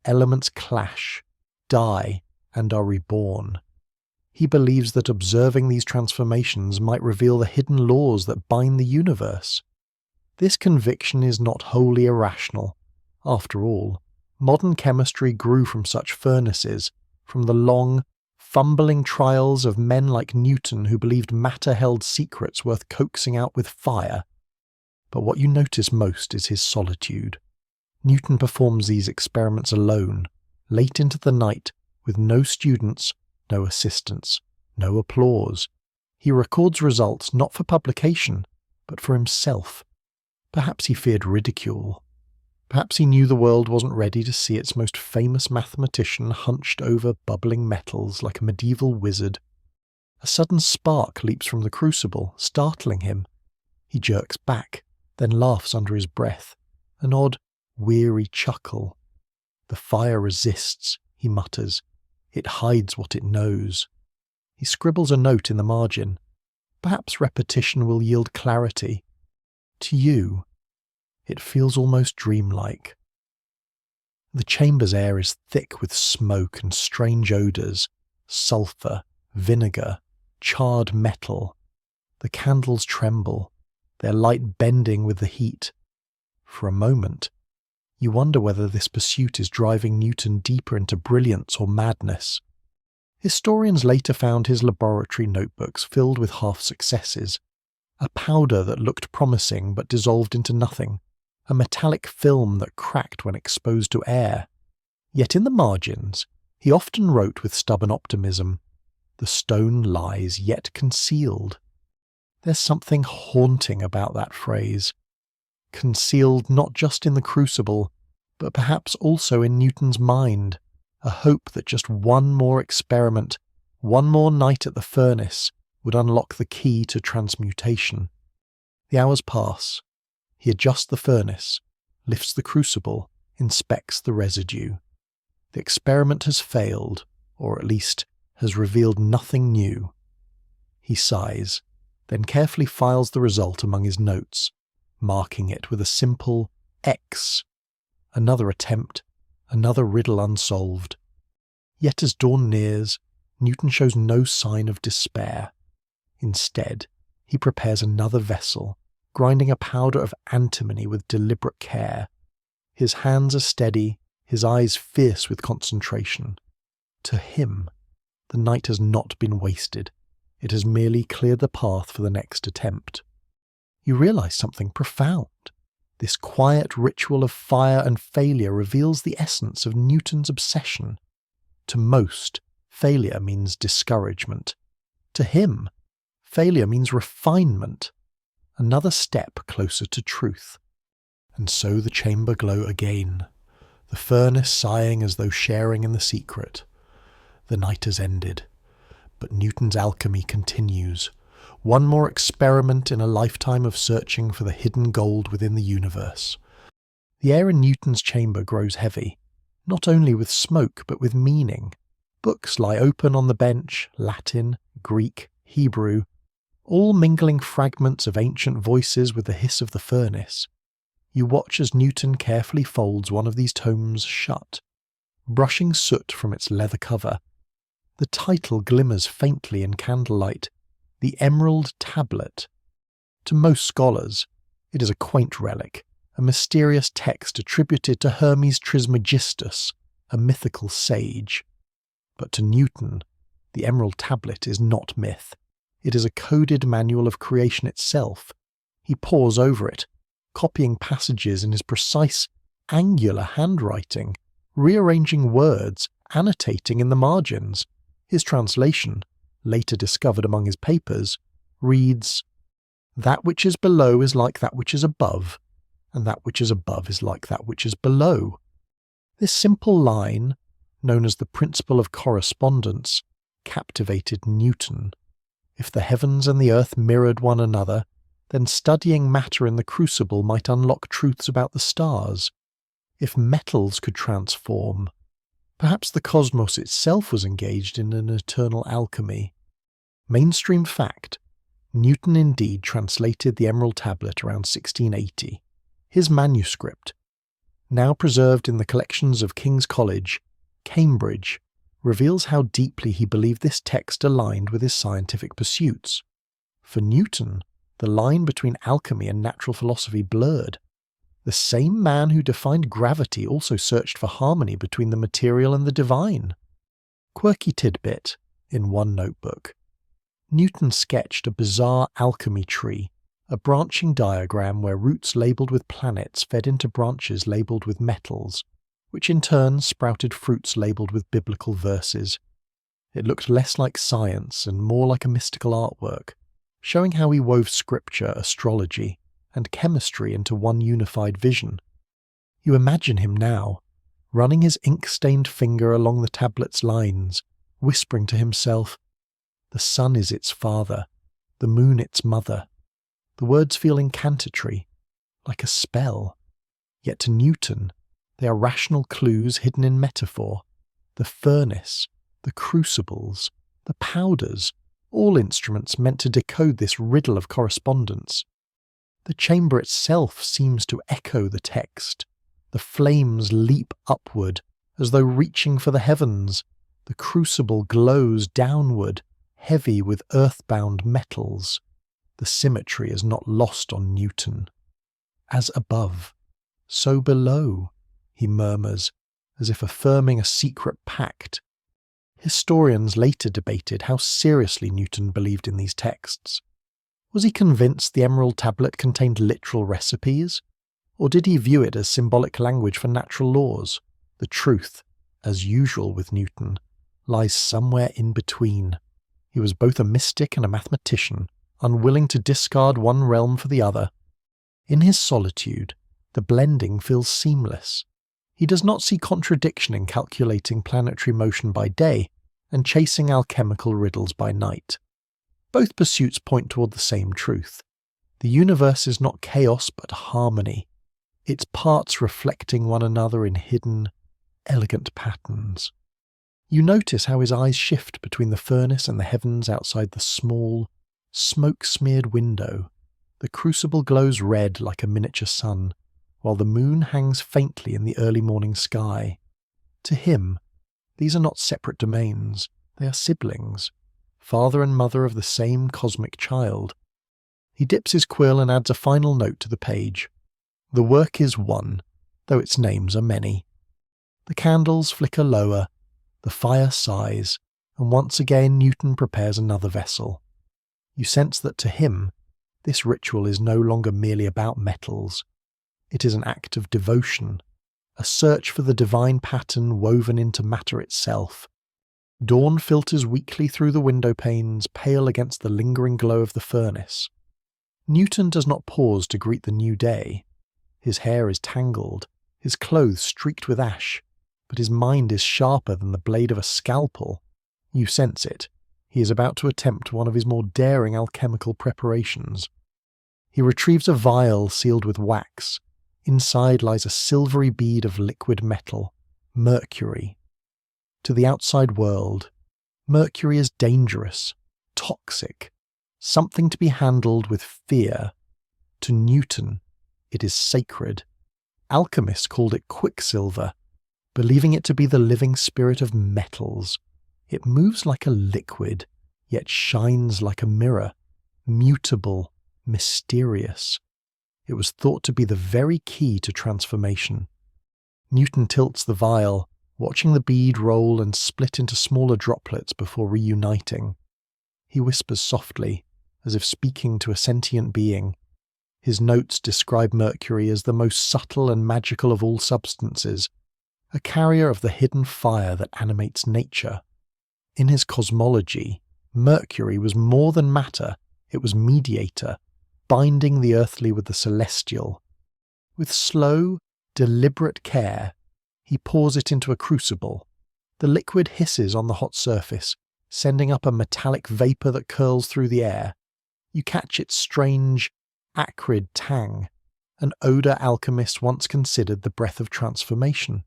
elements clash, die, and are reborn. He believes that observing these transformations might reveal the hidden laws that bind the universe. This conviction is not wholly irrational. After all, modern chemistry grew from such furnaces, from the long, fumbling trials of men like Newton who believed matter held secrets worth coaxing out with fire. But what you notice most is his solitude. Newton performs these experiments alone, late into the night, with no students, no assistants, no applause. He records results not for publication, but for himself. Perhaps he feared ridicule. Perhaps he knew the world wasn't ready to see its most famous mathematician hunched over bubbling metals like a medieval wizard. A sudden spark leaps from the crucible, startling him. He jerks back, then laughs under his breath, an odd, weary chuckle. The fire resists, he mutters. It hides what it knows. He scribbles a note in the margin. Perhaps repetition will yield clarity. To you, it feels almost dreamlike. The chamber's air is thick with smoke and strange odours, sulphur, vinegar, charred metal. The candles tremble, their light bending with the heat. For a moment, you wonder whether this pursuit is driving Newton deeper into brilliance or madness. Historians later found his laboratory notebooks filled with half-successes, a powder that looked promising but dissolved into nothing, a metallic film that cracked when exposed to air. Yet in the margins, he often wrote with stubborn optimism, "The stone lies yet concealed." There's something haunting about that phrase, concealed not just in the crucible, but perhaps also in Newton's mind, a hope that just one more experiment, one more night at the furnace, would unlock the key to transmutation. The hours pass. He adjusts the furnace, lifts the crucible, inspects the residue. The experiment has failed, or at least has revealed nothing new. He sighs, then carefully files the result among his notes, marking it with a simple X. Another attempt, another riddle unsolved. Yet as dawn nears, Newton shows no sign of despair. Instead, he prepares another vessel, grinding a powder of antimony with deliberate care. His hands are steady, his eyes fierce with concentration. To him, the night has not been wasted. It has merely cleared the path for the next attempt. You realize something profound. This quiet ritual of fire and failure reveals the essence of Newton's obsession. To most, failure means discouragement. To him, failure means refinement, another step closer to truth. And so the chamber glow again, the furnace sighing as though sharing in the secret. The night has ended, but Newton's alchemy continues. One more experiment in a lifetime of searching for the hidden gold within the universe. The air in Newton's chamber grows heavy, not only with smoke but with meaning. Books lie open on the bench, Latin, Greek, Hebrew, all mingling fragments of ancient voices with the hiss of the furnace. You watch as Newton carefully folds one of these tomes shut, brushing soot from its leather cover. The title glimmers faintly in candlelight, The Emerald Tablet. To most scholars, it is a quaint relic, a mysterious text attributed to Hermes Trismegistus, a mythical sage. But to Newton, the Emerald Tablet is not myth. It is a coded manual of creation itself. He pores over it, copying passages in his precise, angular handwriting, rearranging words, annotating in the margins. His translation, later discovered among his papers, reads, "That which is below is like that which is above, and that which is above is like that which is below." This simple line, known as the principle of correspondence, captivated Newton. If the heavens and the earth mirrored one another, then studying matter in the crucible might unlock truths about the stars. If metals could transform, perhaps the cosmos itself was engaged in an eternal alchemy. Mainstream fact, Newton indeed translated the Emerald Tablet around 1680. His manuscript, now preserved in the collections of King's College, Cambridge, reveals how deeply he believed this text aligned with his scientific pursuits. For Newton, the line between alchemy and natural philosophy blurred. The same man who defined gravity also searched for harmony between the material and the divine. Quirky tidbit, in one notebook. Newton sketched a bizarre alchemy tree, a branching diagram where roots labelled with planets fed into branches labelled with metals, which in turn sprouted fruits labelled with biblical verses. It looked less like science and more like a mystical artwork, showing how he wove scripture, astrology, and chemistry into one unified vision. You imagine him now, running his ink-stained finger along the tablet's lines, whispering to himself, "The sun is its father, the moon its mother." The words feel incantatory, like a spell. Yet to Newton, they are rational clues hidden in metaphor. The furnace, the crucibles, the powders, all instruments meant to decode this riddle of correspondence. The chamber itself seems to echo the text. The flames leap upward, as though reaching for the heavens. The crucible glows downward, heavy with earthbound metals. The symmetry is not lost on Newton. As above, so below, he murmurs, as if affirming a secret pact. Historians later debated how seriously Newton believed in these texts. Was he convinced the Emerald Tablet contained literal recipes? Or did he view it as symbolic language for natural laws? The truth, as usual with Newton, lies somewhere in between. He was both a mystic and a mathematician, unwilling to discard one realm for the other. In his solitude, the blending feels seamless. He does not see contradiction in calculating planetary motion by day and chasing alchemical riddles by night. Both pursuits point toward the same truth. The universe is not chaos but harmony, its parts reflecting one another in hidden, elegant patterns. You notice how his eyes shift between the furnace and the heavens outside the small, smoke-smeared window. The crucible glows red like a miniature sun, while the moon hangs faintly in the early morning sky. To him, these are not separate domains, they are siblings, father and mother of the same cosmic child. He dips his quill and adds a final note to the page. The work is one, though its names are many. The candles flicker lower, the fire sighs, and once again Newton prepares another vessel. You sense that to him, this ritual is no longer merely about metals. It is an act of devotion, a search for the divine pattern woven into matter itself. Dawn filters weakly through the window panes, pale against the lingering glow of the furnace. Newton does not pause to greet the new day. His hair is tangled, his clothes streaked with ash, but his mind is sharper than the blade of a scalpel. You sense it. He is about to attempt one of his more daring alchemical preparations. He retrieves a vial sealed with wax. Inside lies a silvery bead of liquid metal, mercury. To the outside world, mercury is dangerous, toxic, something to be handled with fear. To Newton, it is sacred. Alchemists called it quicksilver, believing it to be the living spirit of metals. It moves like a liquid, yet shines like a mirror, mutable, mysterious. It was thought to be the very key to transformation. Newton tilts the vial, watching the bead roll and split into smaller droplets before reuniting. He whispers softly, as if speaking to a sentient being. His notes describe mercury as the most subtle and magical of all substances, a carrier of the hidden fire that animates nature. In his cosmology, mercury was more than matter, it was mediator, binding the earthly with the celestial. With slow, deliberate care, he pours it into a crucible. The liquid hisses on the hot surface, sending up a metallic vapour that curls through the air. You catch its strange, acrid tang, an odour alchemists once considered the breath of transformation.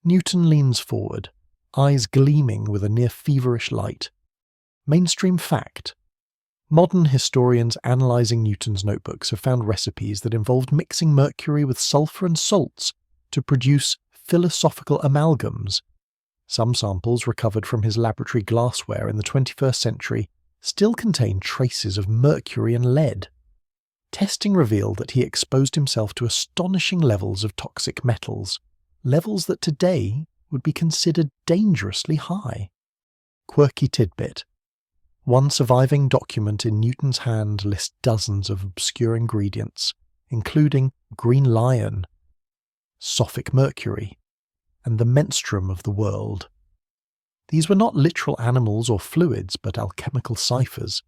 Newton leans forward, eyes gleaming with a near-feverish light. Mainstream fact. Modern historians analysing Newton's notebooks have found recipes that involved mixing mercury with sulphur and salts to produce philosophical amalgams. Some samples recovered from his laboratory glassware in the 21st century still contain traces of mercury and lead. Testing revealed that he exposed himself to astonishing levels of toxic metals, levels that today would be considered dangerously high. Quirky tidbit. One surviving document in Newton's hand lists dozens of obscure ingredients, including green lion, Sophic mercury, and the menstruum of the world. These were not literal animals or fluids, but alchemical ciphers.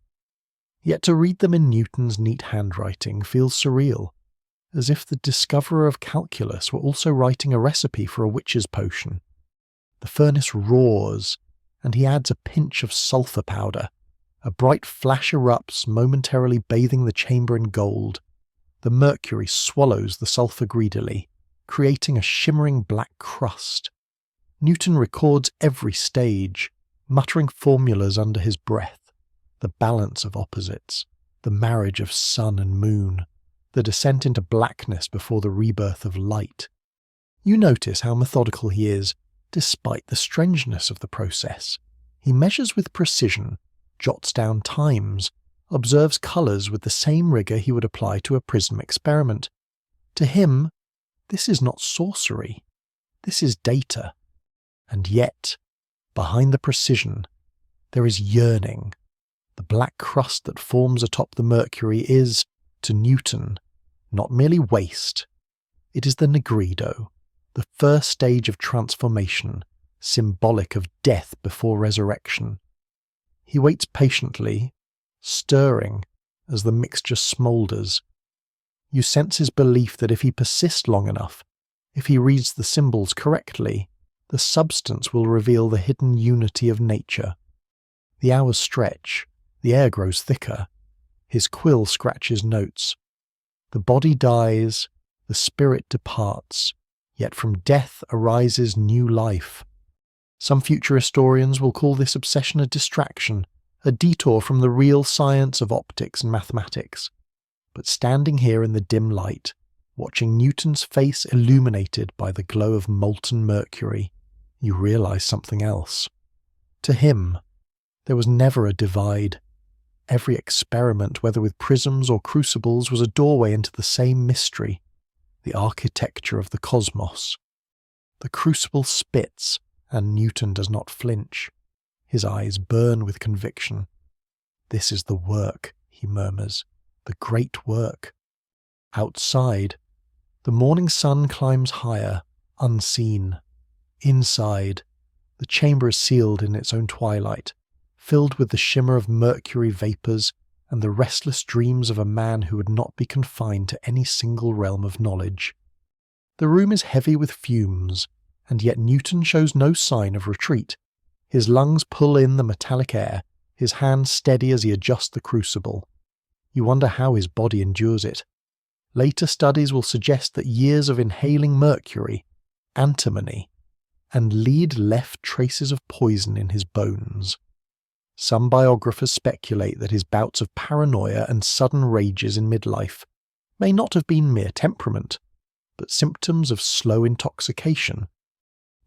Yet to read them in Newton's neat handwriting feels surreal, as if the discoverer of calculus were also writing a recipe for a witch's potion. The furnace roars, and he adds a pinch of sulphur powder. A bright flash erupts, momentarily bathing the chamber in gold. The mercury swallows the sulphur greedily, creating a shimmering black crust. Newton records every stage, muttering formulas under his breath. The balance of opposites, the marriage of sun and moon, the descent into blackness before the rebirth of light. You notice how methodical he is, despite the strangeness of the process. He measures with precision, jots down times, observes colours with the same rigour he would apply to a prism experiment. To him, this is not sorcery. This is data. And yet, behind the precision, there is yearning. The black crust that forms atop the mercury is, to Newton, not merely waste. It is the nigrido, the first stage of transformation, symbolic of death before resurrection. He waits patiently, stirring, as the mixture smoulders. You sense his belief that if he persists long enough, if he reads the symbols correctly, the substance will reveal the hidden unity of nature. The hours stretch, the air grows thicker, his quill scratches notes. The body dies, the spirit departs, yet from death arises new life. Some future historians will call this obsession a distraction, a detour from the real science of optics and mathematics. But standing here in the dim light, watching Newton's face illuminated by the glow of molten mercury, you realize something else. To him, there was never a divide. Every experiment, whether with prisms or crucibles, was a doorway into the same mystery, the architecture of the cosmos. The crucible spits, and Newton does not flinch. His eyes burn with conviction. "This is the work," he murmurs, "the great work." Outside, the morning sun climbs higher, unseen. Inside, the chamber is sealed in its own twilight, filled with the shimmer of mercury vapours and the restless dreams of a man who would not be confined to any single realm of knowledge. The room is heavy with fumes, and yet Newton shows no sign of retreat. His lungs pull in the metallic air, his hands steady as he adjusts the crucible. You wonder how his body endures it. Later studies will suggest that years of inhaling mercury, antimony, and lead left traces of poison in his bones. Some biographers speculate that his bouts of paranoia and sudden rages in midlife may not have been mere temperament, but symptoms of slow intoxication.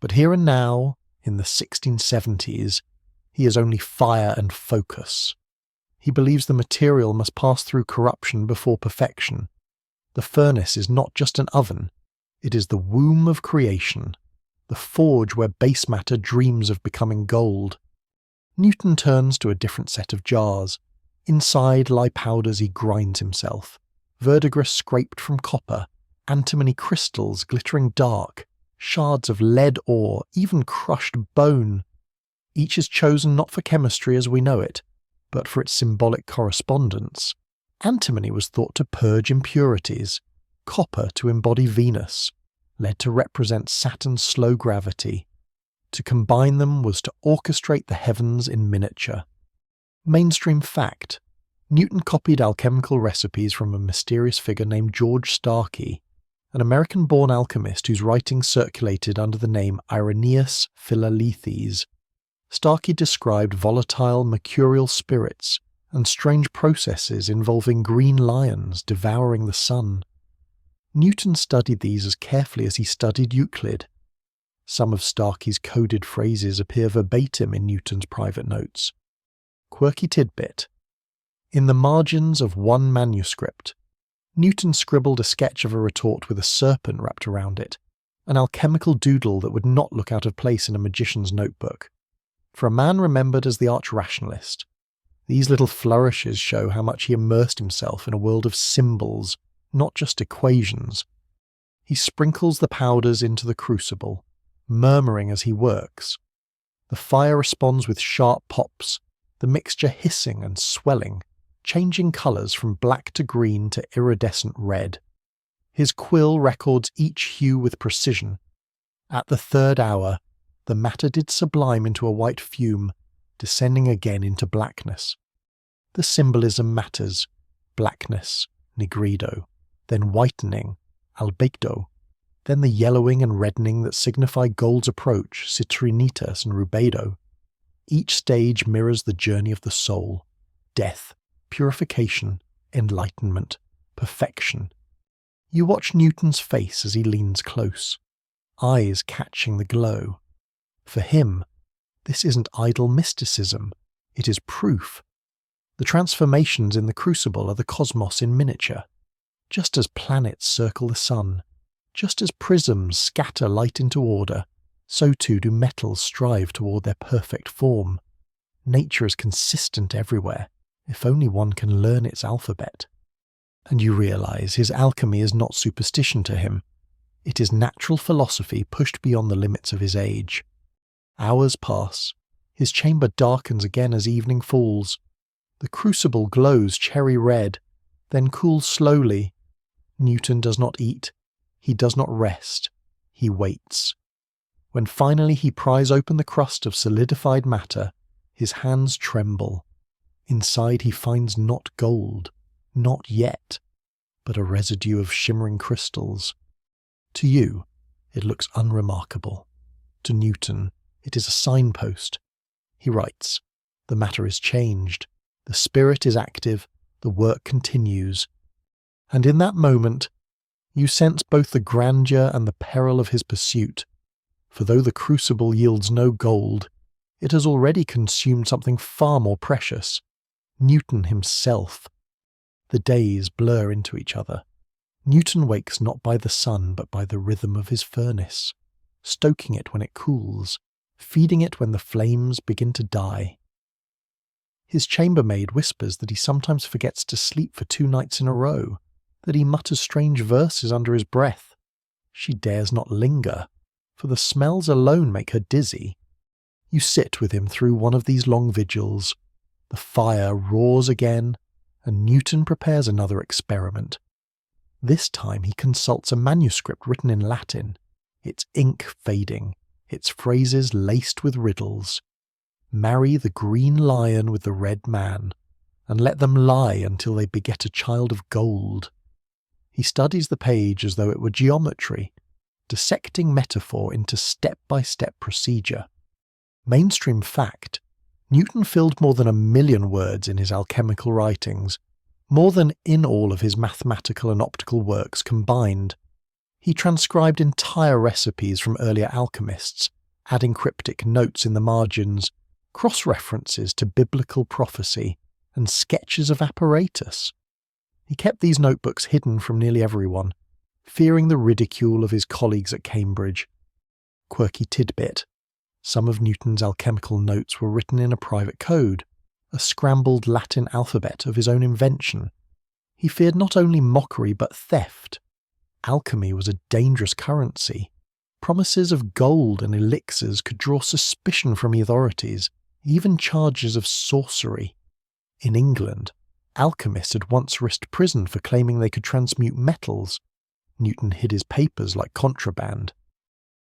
But here and now, in the 1670s, he is only fire and focus. He believes the material must pass through corruption before perfection. The furnace is not just an oven, it is the womb of creation, the forge where base matter dreams of becoming gold. Newton turns to a different set of jars. Inside lie powders he grinds himself, verdigris scraped from copper, antimony crystals glittering dark, shards of lead ore, even crushed bone. Each is chosen not for chemistry as we know it, but for its symbolic correspondence. Antimony was thought to purge impurities, copper to embody Venus, lead to represent Saturn's slow gravity. To combine them was to orchestrate the heavens in miniature. Mainstream fact: Newton copied alchemical recipes from a mysterious figure named George Starkey, an American-born alchemist whose writings circulated under the name Irenaeus Philalethes. Starkey described volatile mercurial spirits and strange processes involving green lions devouring the sun. Newton studied these as carefully as he studied Euclid. Some of Starkey's coded phrases appear verbatim in Newton's private notes. Quirky tidbit: in the margins of one manuscript, Newton scribbled a sketch of a retort with a serpent wrapped around it, an alchemical doodle that would not look out of place in a magician's notebook. For a man remembered as the arch-rationalist, these little flourishes show how much he immersed himself in a world of symbols, not just equations. He sprinkles the powders into the crucible, murmuring as he works. The fire responds with sharp pops, the mixture hissing and swelling, changing colours from black to green to iridescent red. His quill records each hue with precision. At the third hour, the matter did sublime into a white fume, descending again into blackness. The symbolism matters: blackness, nigrido, then whitening, albedo, then the yellowing and reddening that signify gold's approach, citrinitas and rubedo. Each stage mirrors the journey of the soul: death, purification, enlightenment, perfection. You watch Newton's face as he leans close, eyes catching the glow. For him, this isn't idle mysticism, it is proof. The transformations in the crucible are the cosmos in miniature. Just as planets circle the sun, just as prisms scatter light into order, so too do metals strive toward their perfect form. Nature is consistent everywhere, if only one can learn its alphabet. And you realize his alchemy is not superstition to him. It is natural philosophy pushed beyond the limits of his age. Hours pass. His chamber darkens again as evening falls. The crucible glows cherry red, then cools slowly. Newton does not eat. He does not rest. He waits. When finally he pries open the crust of solidified matter, his hands tremble. Inside he finds not gold, not yet, but a residue of shimmering crystals. To you, it looks unremarkable. To Newton, it is a signpost. He writes, "The matter is changed. The spirit is active. The work continues." And in that moment, you sense both the grandeur and the peril of his pursuit. For though the crucible yields no gold, it has already consumed something far more precious, Newton himself. The days blur into each other. Newton wakes not by the sun but by the rhythm of his furnace, stoking it when it cools, feeding it when the flames begin to die. His chambermaid whispers that he sometimes forgets to sleep for 2 nights in a row, that he mutters strange verses under his breath. She dares not linger, for the smells alone make her dizzy. You sit with him through one of these long vigils. The fire roars again, and Newton prepares another experiment. This time he consults a manuscript written in Latin, its ink fading, its phrases laced with riddles. Marry the green lion with the red man, and let them lie until they beget a child of gold. He studies the page as though it were geometry, dissecting metaphor into step-by-step procedure. Mainstream fact, Newton filled more than 1 million words in his alchemical writings, more than in all of his mathematical and optical works combined. He transcribed entire recipes from earlier alchemists, adding cryptic notes in the margins, cross-references to biblical prophecy, and sketches of apparatus. He kept these notebooks hidden from nearly everyone, fearing the ridicule of his colleagues at Cambridge. Quirky tidbit. Some of Newton's alchemical notes were written in a private code, a scrambled Latin alphabet of his own invention. He feared not only mockery but theft. Alchemy was a dangerous currency. Promises of gold and elixirs could draw suspicion from the authorities, even charges of sorcery. In England, alchemists had once risked prison for claiming they could transmute metals. Newton hid his papers like contraband.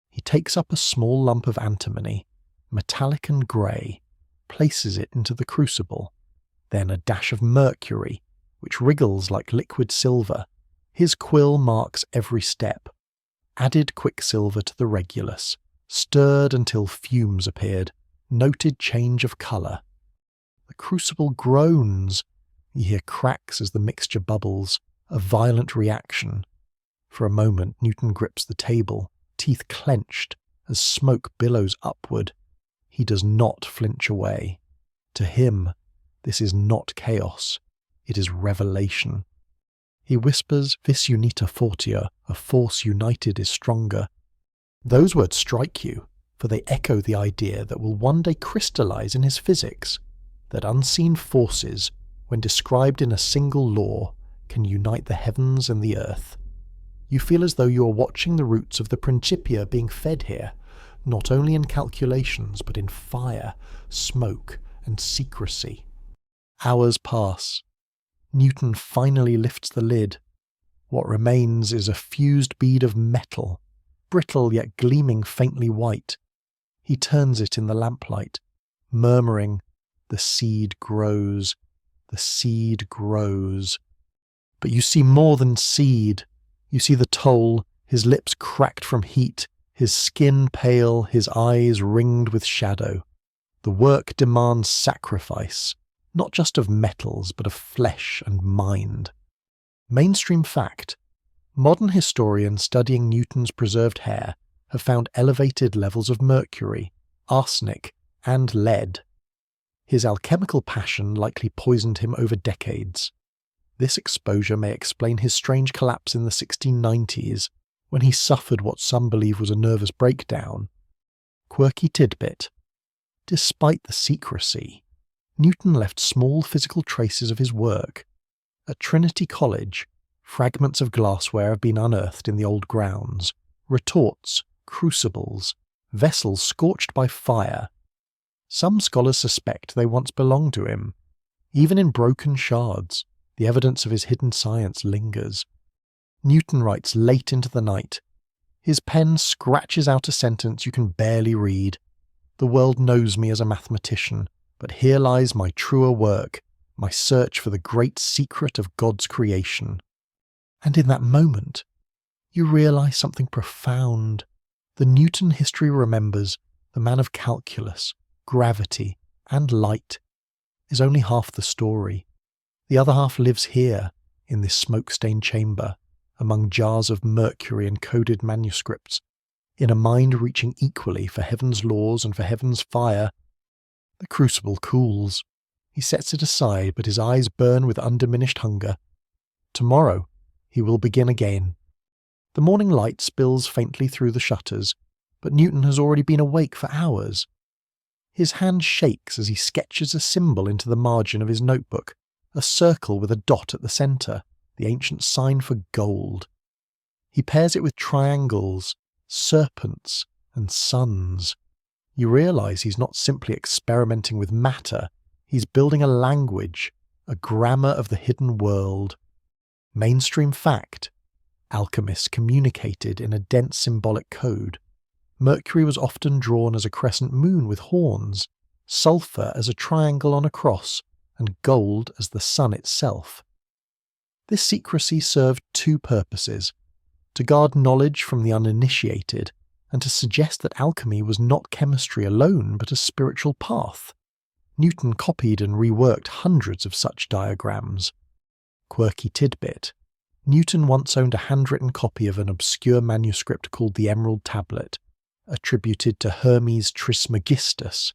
He takes up a small lump of antimony, metallic and grey, places it into the crucible, then a dash of mercury, which wriggles like liquid silver. His quill marks every step. Added quicksilver to the regulus, stirred until fumes appeared, noted change of colour. The crucible groans. You hear cracks as the mixture bubbles, a violent reaction. For a moment Newton grips the table, teeth clenched, as smoke billows upward. He does not flinch away. To him, this is not chaos, it is revelation. He whispers, "Vis unita fortia," a force united is stronger. Those words strike you, for they echo the idea that will one day crystallize in his physics, that unseen forces, when described in a single law, can unite the heavens and the earth. You feel as though you are watching the roots of the Principia being fed here, not only in calculations but in fire, smoke, and secrecy. Hours pass. Newton finally lifts the lid. What remains is a fused bead of metal, brittle yet gleaming faintly white. He turns it in the lamplight, murmuring, "The seed grows, the seed grows." But you see more than seed. You see the toll, his lips cracked from heat, his skin pale, his eyes ringed with shadow. The work demands sacrifice, not just of metals, but of flesh and mind. Mainstream fact. Modern historians studying Newton's preserved hair have found elevated levels of mercury, arsenic, and lead. His alchemical passion likely poisoned him over decades. This exposure may explain his strange collapse in the 1690s, when he suffered what some believe was a nervous breakdown. Quirky tidbit. Despite the secrecy, Newton left small physical traces of his work. At Trinity College, fragments of glassware have been unearthed in the old grounds, retorts, crucibles, vessels scorched by fire. Some scholars suspect they once belonged to him. Even in broken shards, the evidence of his hidden science lingers. Newton writes late into the night. His pen scratches out a sentence you can barely read. The world knows me as a mathematician, but here lies my truer work, my search for the great secret of God's creation. And in that moment, you realise something profound. The Newton history remembers, the man of calculus, gravity, and light, is only half the story. The other half lives here, in this smoke-stained chamber, among jars of mercury and coded manuscripts, in a mind reaching equally for heaven's laws and for heaven's fire. The crucible cools. He sets it aside, but his eyes burn with undiminished hunger. Tomorrow, he will begin again. The morning light spills faintly through the shutters, but Newton has already been awake for hours. His hand shakes as he sketches a symbol into the margin of his notebook, a circle with a dot at the centre, the ancient sign for gold. He pairs it with triangles, serpents, and suns. You realise he's not simply experimenting with matter, he's building a language, a grammar of the hidden world. Mainstream fact: alchemists communicated in a dense symbolic code. Mercury was often drawn as a crescent moon with horns, sulphur as a triangle on a cross, and gold as the sun itself. This secrecy served two purposes: to guard knowledge from the uninitiated, and to suggest that alchemy was not chemistry alone but a spiritual path. Newton copied and reworked hundreds of such diagrams. Quirky tidbit: Newton once owned a handwritten copy of an obscure manuscript called the Emerald Tablet, attributed to Hermes Trismegistus.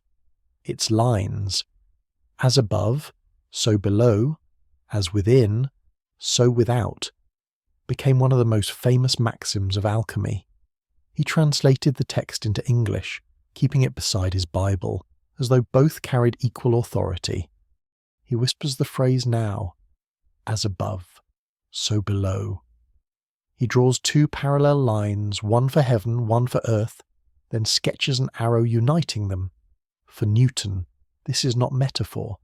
Its lines, "As above, so below, as within, so without," became one of the most famous maxims of alchemy. He translated the text into English, keeping it beside his Bible, as though both carried equal authority. He whispers the phrase now, "as above, so below." He draws two parallel lines, one for heaven, one for earth, then sketches an arrow uniting them. For Newton, this is not metaphor.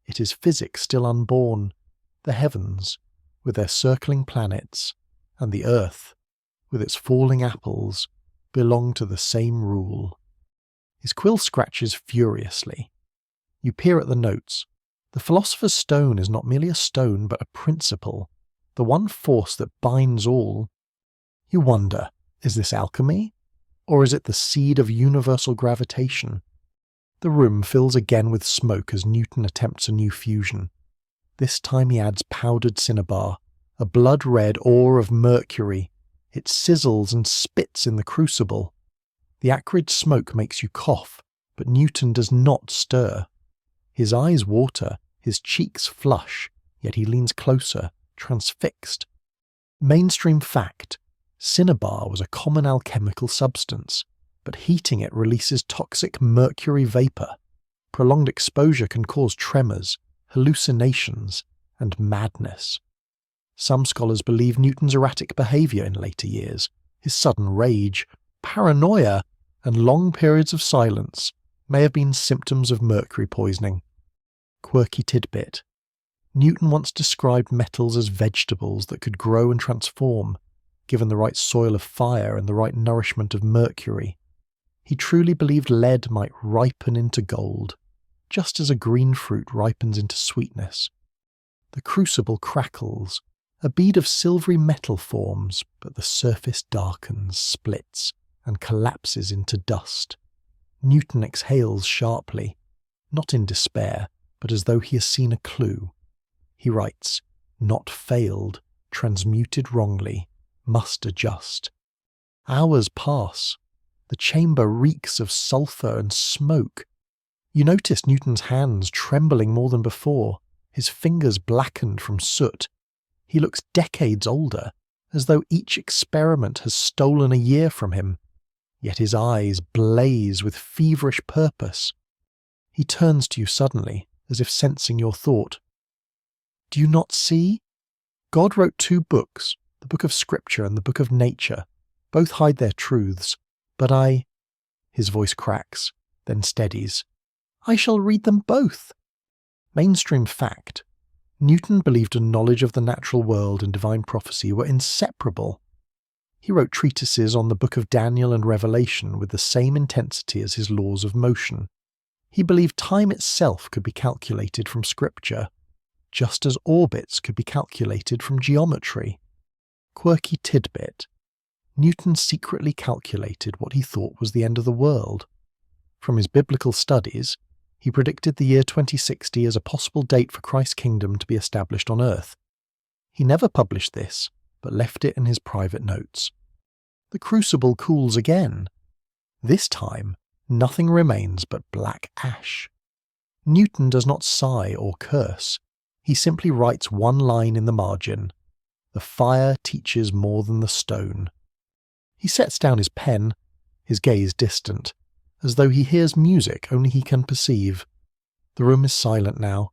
It is physics still unborn. The heavens, with their circling planets, and the earth, with its falling apples, belong to the same rule. His quill scratches furiously. You peer at the notes. The philosopher's stone is not merely a stone, but a principle, the one force that binds all. You wonder, is this alchemy? Or is it the seed of universal gravitation? The room fills again with smoke as Newton attempts a new fusion. This time he adds powdered cinnabar, a blood-red ore of mercury. It sizzles and spits in the crucible. The acrid smoke makes you cough, but Newton does not stir. His eyes water, his cheeks flush, yet he leans closer, transfixed. Mainstream fact: cinnabar was a common alchemical substance, but heating it releases toxic mercury vapour. Prolonged exposure can cause tremors, hallucinations, and madness. Some scholars believe Newton's erratic behaviour in later years, his sudden rage, paranoia, and long periods of silence may have been symptoms of mercury poisoning. Quirky tidbit: Newton once described metals as vegetables that could grow and transform, given the right soil of fire and the right nourishment of mercury. He truly believed lead might ripen into gold, just as a green fruit ripens into sweetness. The crucible crackles, a bead of silvery metal forms, but the surface darkens, splits, and collapses into dust. Newton exhales sharply, not in despair, but as though he has seen a clue. He writes, "Not failed, transmuted wrongly, must adjust." Hours pass. The chamber reeks of sulphur and smoke. You notice Newton's hands trembling more than before, his fingers blackened from soot. He looks decades older, as though each experiment has stolen a year from him. Yet his eyes blaze with feverish purpose. He turns to you suddenly, as if sensing your thought. "Do you not see? God wrote two books, the book of Scripture and the book of nature. Both hide their truths. But I—" His voice cracks, then steadies. "I shall read them both." Mainstream fact: Newton believed a knowledge of the natural world and divine prophecy were inseparable. He wrote treatises on the Book of Daniel and Revelation with the same intensity as his laws of motion. He believed time itself could be calculated from scripture, just as orbits could be calculated from geometry. Quirky tidbit: Newton secretly calculated what he thought was the end of the world. From his biblical studies, he predicted the year 2060 as a possible date for Christ's kingdom to be established on earth. He never published this, but left it in his private notes. The crucible cools again. This time, nothing remains but black ash. Newton does not sigh or curse. He simply writes one line in the margin: "The fire teaches more than the stone." He sets down his pen, his gaze distant, as though he hears music only he can perceive. The room is silent now,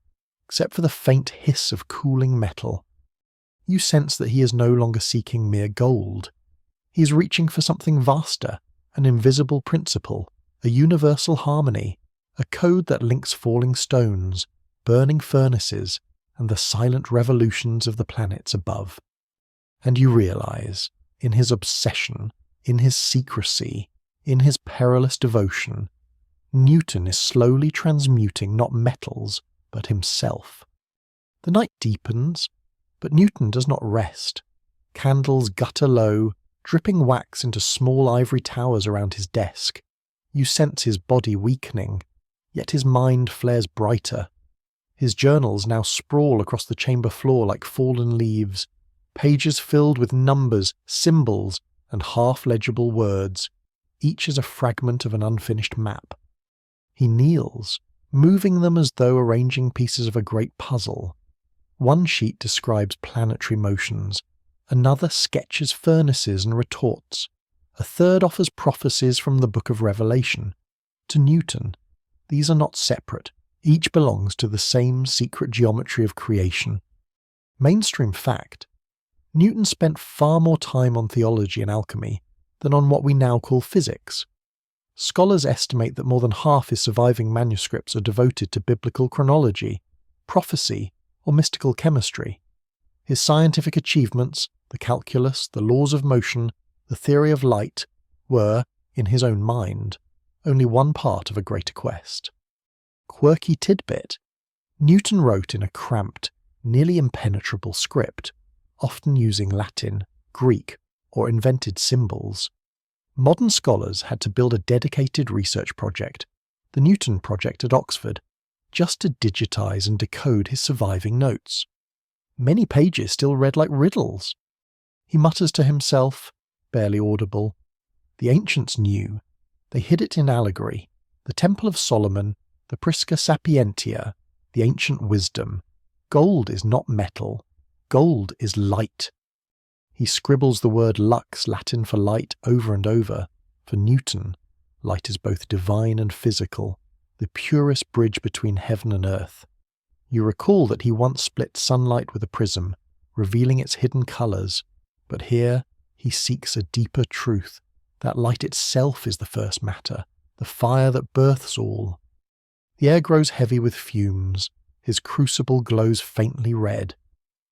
except for the faint hiss of cooling metal. You sense that he is no longer seeking mere gold. He is reaching for something vaster, an invisible principle, a universal harmony, a code that links falling stones, burning furnaces, and the silent revolutions of the planets above. And you realize, in his obsession, in his secrecy, in his perilous devotion, Newton is slowly transmuting not metals, but himself. The night deepens, but Newton does not rest. Candles gutter low, dripping wax into small ivory towers around his desk. You sense his body weakening, yet his mind flares brighter. His journals now sprawl across the chamber floor like fallen leaves, pages filled with numbers, symbols, and half-legible words, each as a fragment of an unfinished map. He kneels, moving them as though arranging pieces of a great puzzle. One sheet describes planetary motions, another sketches furnaces and retorts, a third offers prophecies from the Book of Revelation. To Newton, these are not separate, each belongs to the same secret geometry of creation. Mainstream fact: Newton spent far more time on theology and alchemy than on what we now call physics. Scholars estimate that more than half his surviving manuscripts are devoted to biblical chronology, prophecy, or mystical chemistry. His scientific achievements, the calculus, the laws of motion, the theory of light, were, in his own mind, only one part of a greater quest. Quirky tidbit: Newton wrote in a cramped, nearly impenetrable script, often using Latin, Greek, or invented symbols. Modern scholars had to build a dedicated research project, the Newton Project at Oxford, just to digitize and decode his surviving notes. Many pages still read like riddles. He mutters to himself, barely audible. The ancients knew. They hid it in allegory, the Temple of Solomon, the Prisca Sapientia, the ancient wisdom. Gold is not metal. Gold is light. He scribbles the word lux, Latin for light, over and over. For Newton, light is both divine and physical, the purest bridge between heaven and earth. You recall that he once split sunlight with a prism, revealing its hidden colours, but here he seeks a deeper truth, that light itself is the first matter, the fire that births all. The air grows heavy with fumes, his crucible glows faintly red.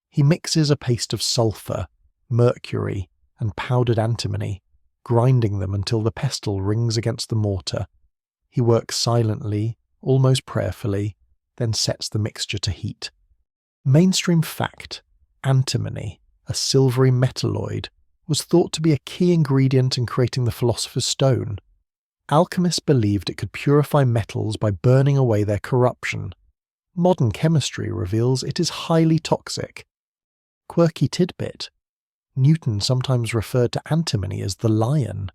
He mixes a paste of sulphur, mercury, and powdered antimony, grinding them until the pestle rings against the mortar. He works silently, almost prayerfully, then sets the mixture to heat. Mainstream fact: antimony, a silvery metalloid, was thought to be a key ingredient in creating the philosopher's stone. Alchemists believed it could purify metals by burning away their corruption. Modern chemistry reveals it is highly toxic. Quirky tidbit: Newton sometimes referred to antimony as the lion.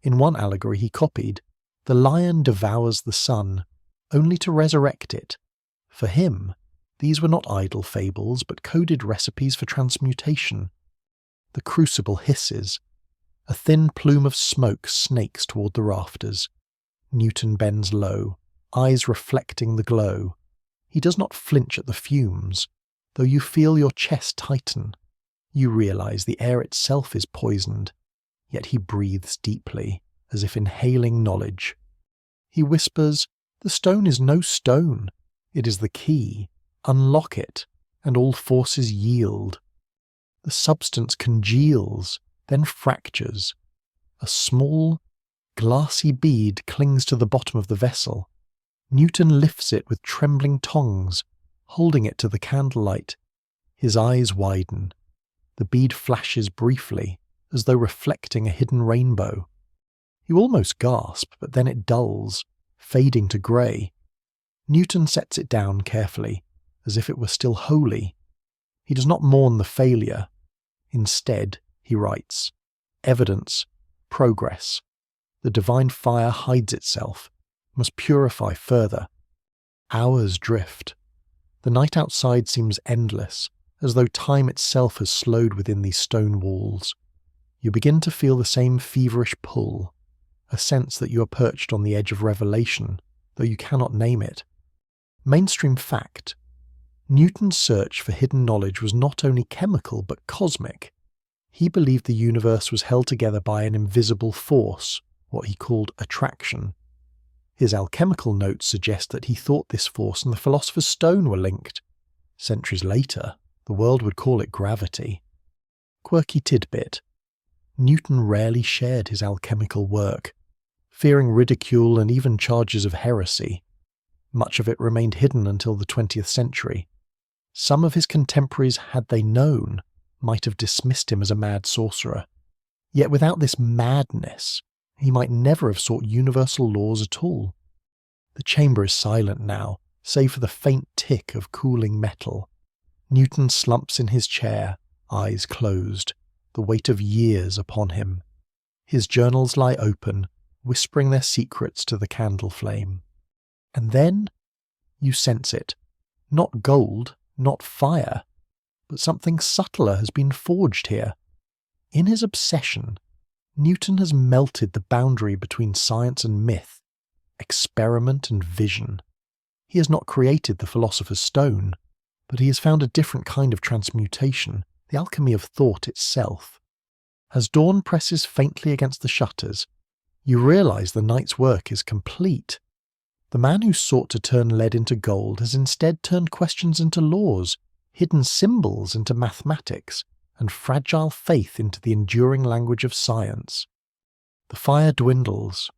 In one allegory he copied, the lion devours the sun, only to resurrect it. For him, these were not idle fables, but coded recipes for transmutation. The crucible hisses. A thin plume of smoke snakes toward the rafters. Newton bends low, eyes reflecting the glow. He does not flinch at the fumes, though you feel your chest tighten. You realize the air itself is poisoned, yet he breathes deeply, as if inhaling knowledge. He whispers, "The stone is no stone. It is the key. Unlock it, and all forces yield. The substance congeals, then fractures. A small, glassy bead clings to the bottom of the vessel. Newton lifts it with trembling tongs, holding it to the candlelight. His eyes widen. The bead flashes briefly, as though reflecting a hidden rainbow. You almost gasp, but then it dulls, fading to grey. Newton sets it down carefully, as if it were still holy. He does not mourn the failure. Instead, he writes, "Evidence, progress. The divine fire hides itself, must purify further." Hours drift. The night outside seems endless, as though time itself has slowed within these stone walls. You begin to feel the same feverish pull, a sense that you are perched on the edge of revelation, though you cannot name it. Mainstream fact. Newton's search for hidden knowledge was not only chemical but cosmic. He believed the universe was held together by an invisible force, what he called attraction. His alchemical notes suggest that he thought this force and the philosopher's stone were linked. Centuries later, the world would call it gravity. Quirky tidbit. Newton rarely shared his alchemical work, fearing ridicule and even charges of heresy. Much of it remained hidden until the 20th century. Some of his contemporaries, had they known, might have dismissed him as a mad sorcerer. Yet without this madness, he might never have sought universal laws at all. The chamber is silent now, save for the faint tick of cooling metal. Newton slumps in his chair, eyes closed, the weight of years upon him. His journals lie open, whispering their secrets to the candle flame. And then you sense it. Not gold, not fire, but something subtler has been forged here. In his obsession, Newton has melted the boundary between science and myth, experiment and vision. He has not created the philosopher's stone, but he has found a different kind of transmutation, the alchemy of thought itself. As dawn presses faintly against the shutters, you realize the night's work is complete. The man who sought to turn lead into gold has instead turned questions into laws, hidden symbols into mathematics, and fragile faith into the enduring language of science. The fire dwindles.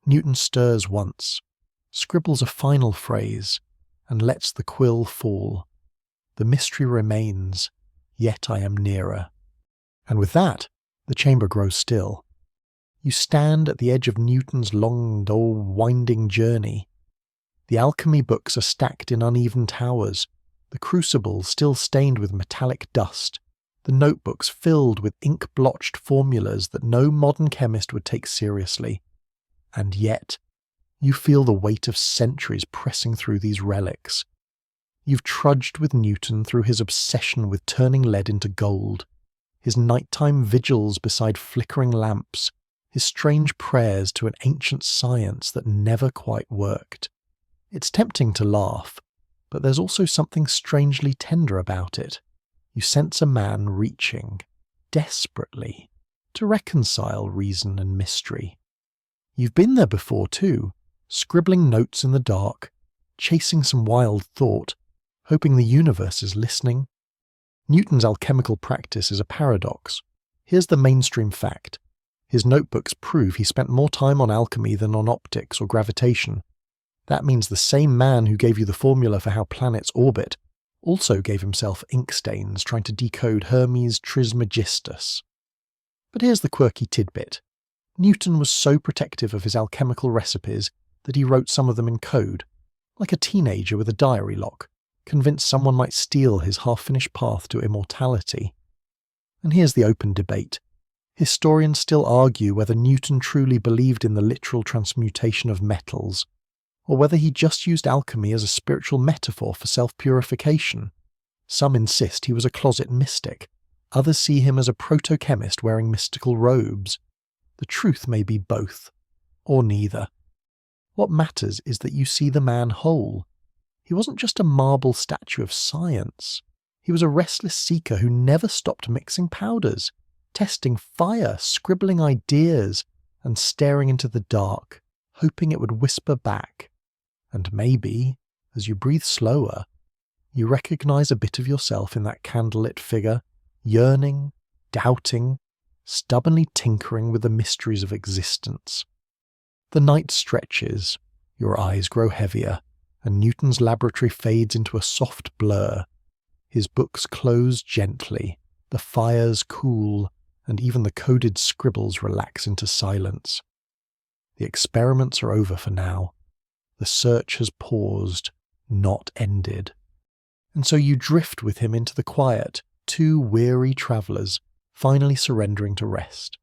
Newton stirs once, scribbles a final phrase, and lets the quill fall. The mystery remains, yet I am nearer. And with that, the chamber grows still. You stand at the edge of Newton's long, winding journey. The alchemy books are stacked in uneven towers, the crucibles still stained with metallic dust, the notebooks filled with ink-blotched formulas that no modern chemist would take seriously. And yet, you feel the weight of centuries pressing through these relics. You've trudged with Newton through his obsession with turning lead into gold, his nighttime vigils beside flickering lamps, his strange prayers to an ancient science that never quite worked. It's tempting to laugh, but there's also something strangely tender about it. You sense a man reaching, desperately, to reconcile reason and mystery. You've been there before too, scribbling notes in the dark, chasing some wild thought, hoping the universe is listening. Newton's alchemical practice is a paradox. Here's the mainstream fact. His notebooks prove he spent more time on alchemy than on optics or gravitation. That means the same man who gave you the formula for how planets orbit also gave himself ink stains trying to decode Hermes Trismegistus. But here's the quirky tidbit. Newton was so protective of his alchemical recipes that he wrote some of them in code, like a teenager with a diary lock, convinced someone might steal his half-finished path to immortality. And here's the open debate. Historians still argue whether Newton truly believed in the literal transmutation of metals, or whether he just used alchemy as a spiritual metaphor for self-purification. Some insist he was a closet mystic. Others see him as a proto-chemist wearing mystical robes. The truth may be both, or neither. What matters is that you see the man whole. He wasn't just a marble statue of science. He was a restless seeker who never stopped mixing powders, testing fire, scribbling ideas, and staring into the dark, hoping it would whisper back. And maybe, As you breathe slower, you recognize a bit of yourself in that candlelit figure, yearning, doubting, stubbornly tinkering with the mysteries of existence. The night stretches, your eyes grow heavier, and Newton's laboratory fades into a soft blur. His books close gently, the fires cool, and even the coded scribbles relax into silence. The experiments are over for now. The search has paused, not ended. And so you drift with him into the quiet, two weary travellers, finally surrendering to rest.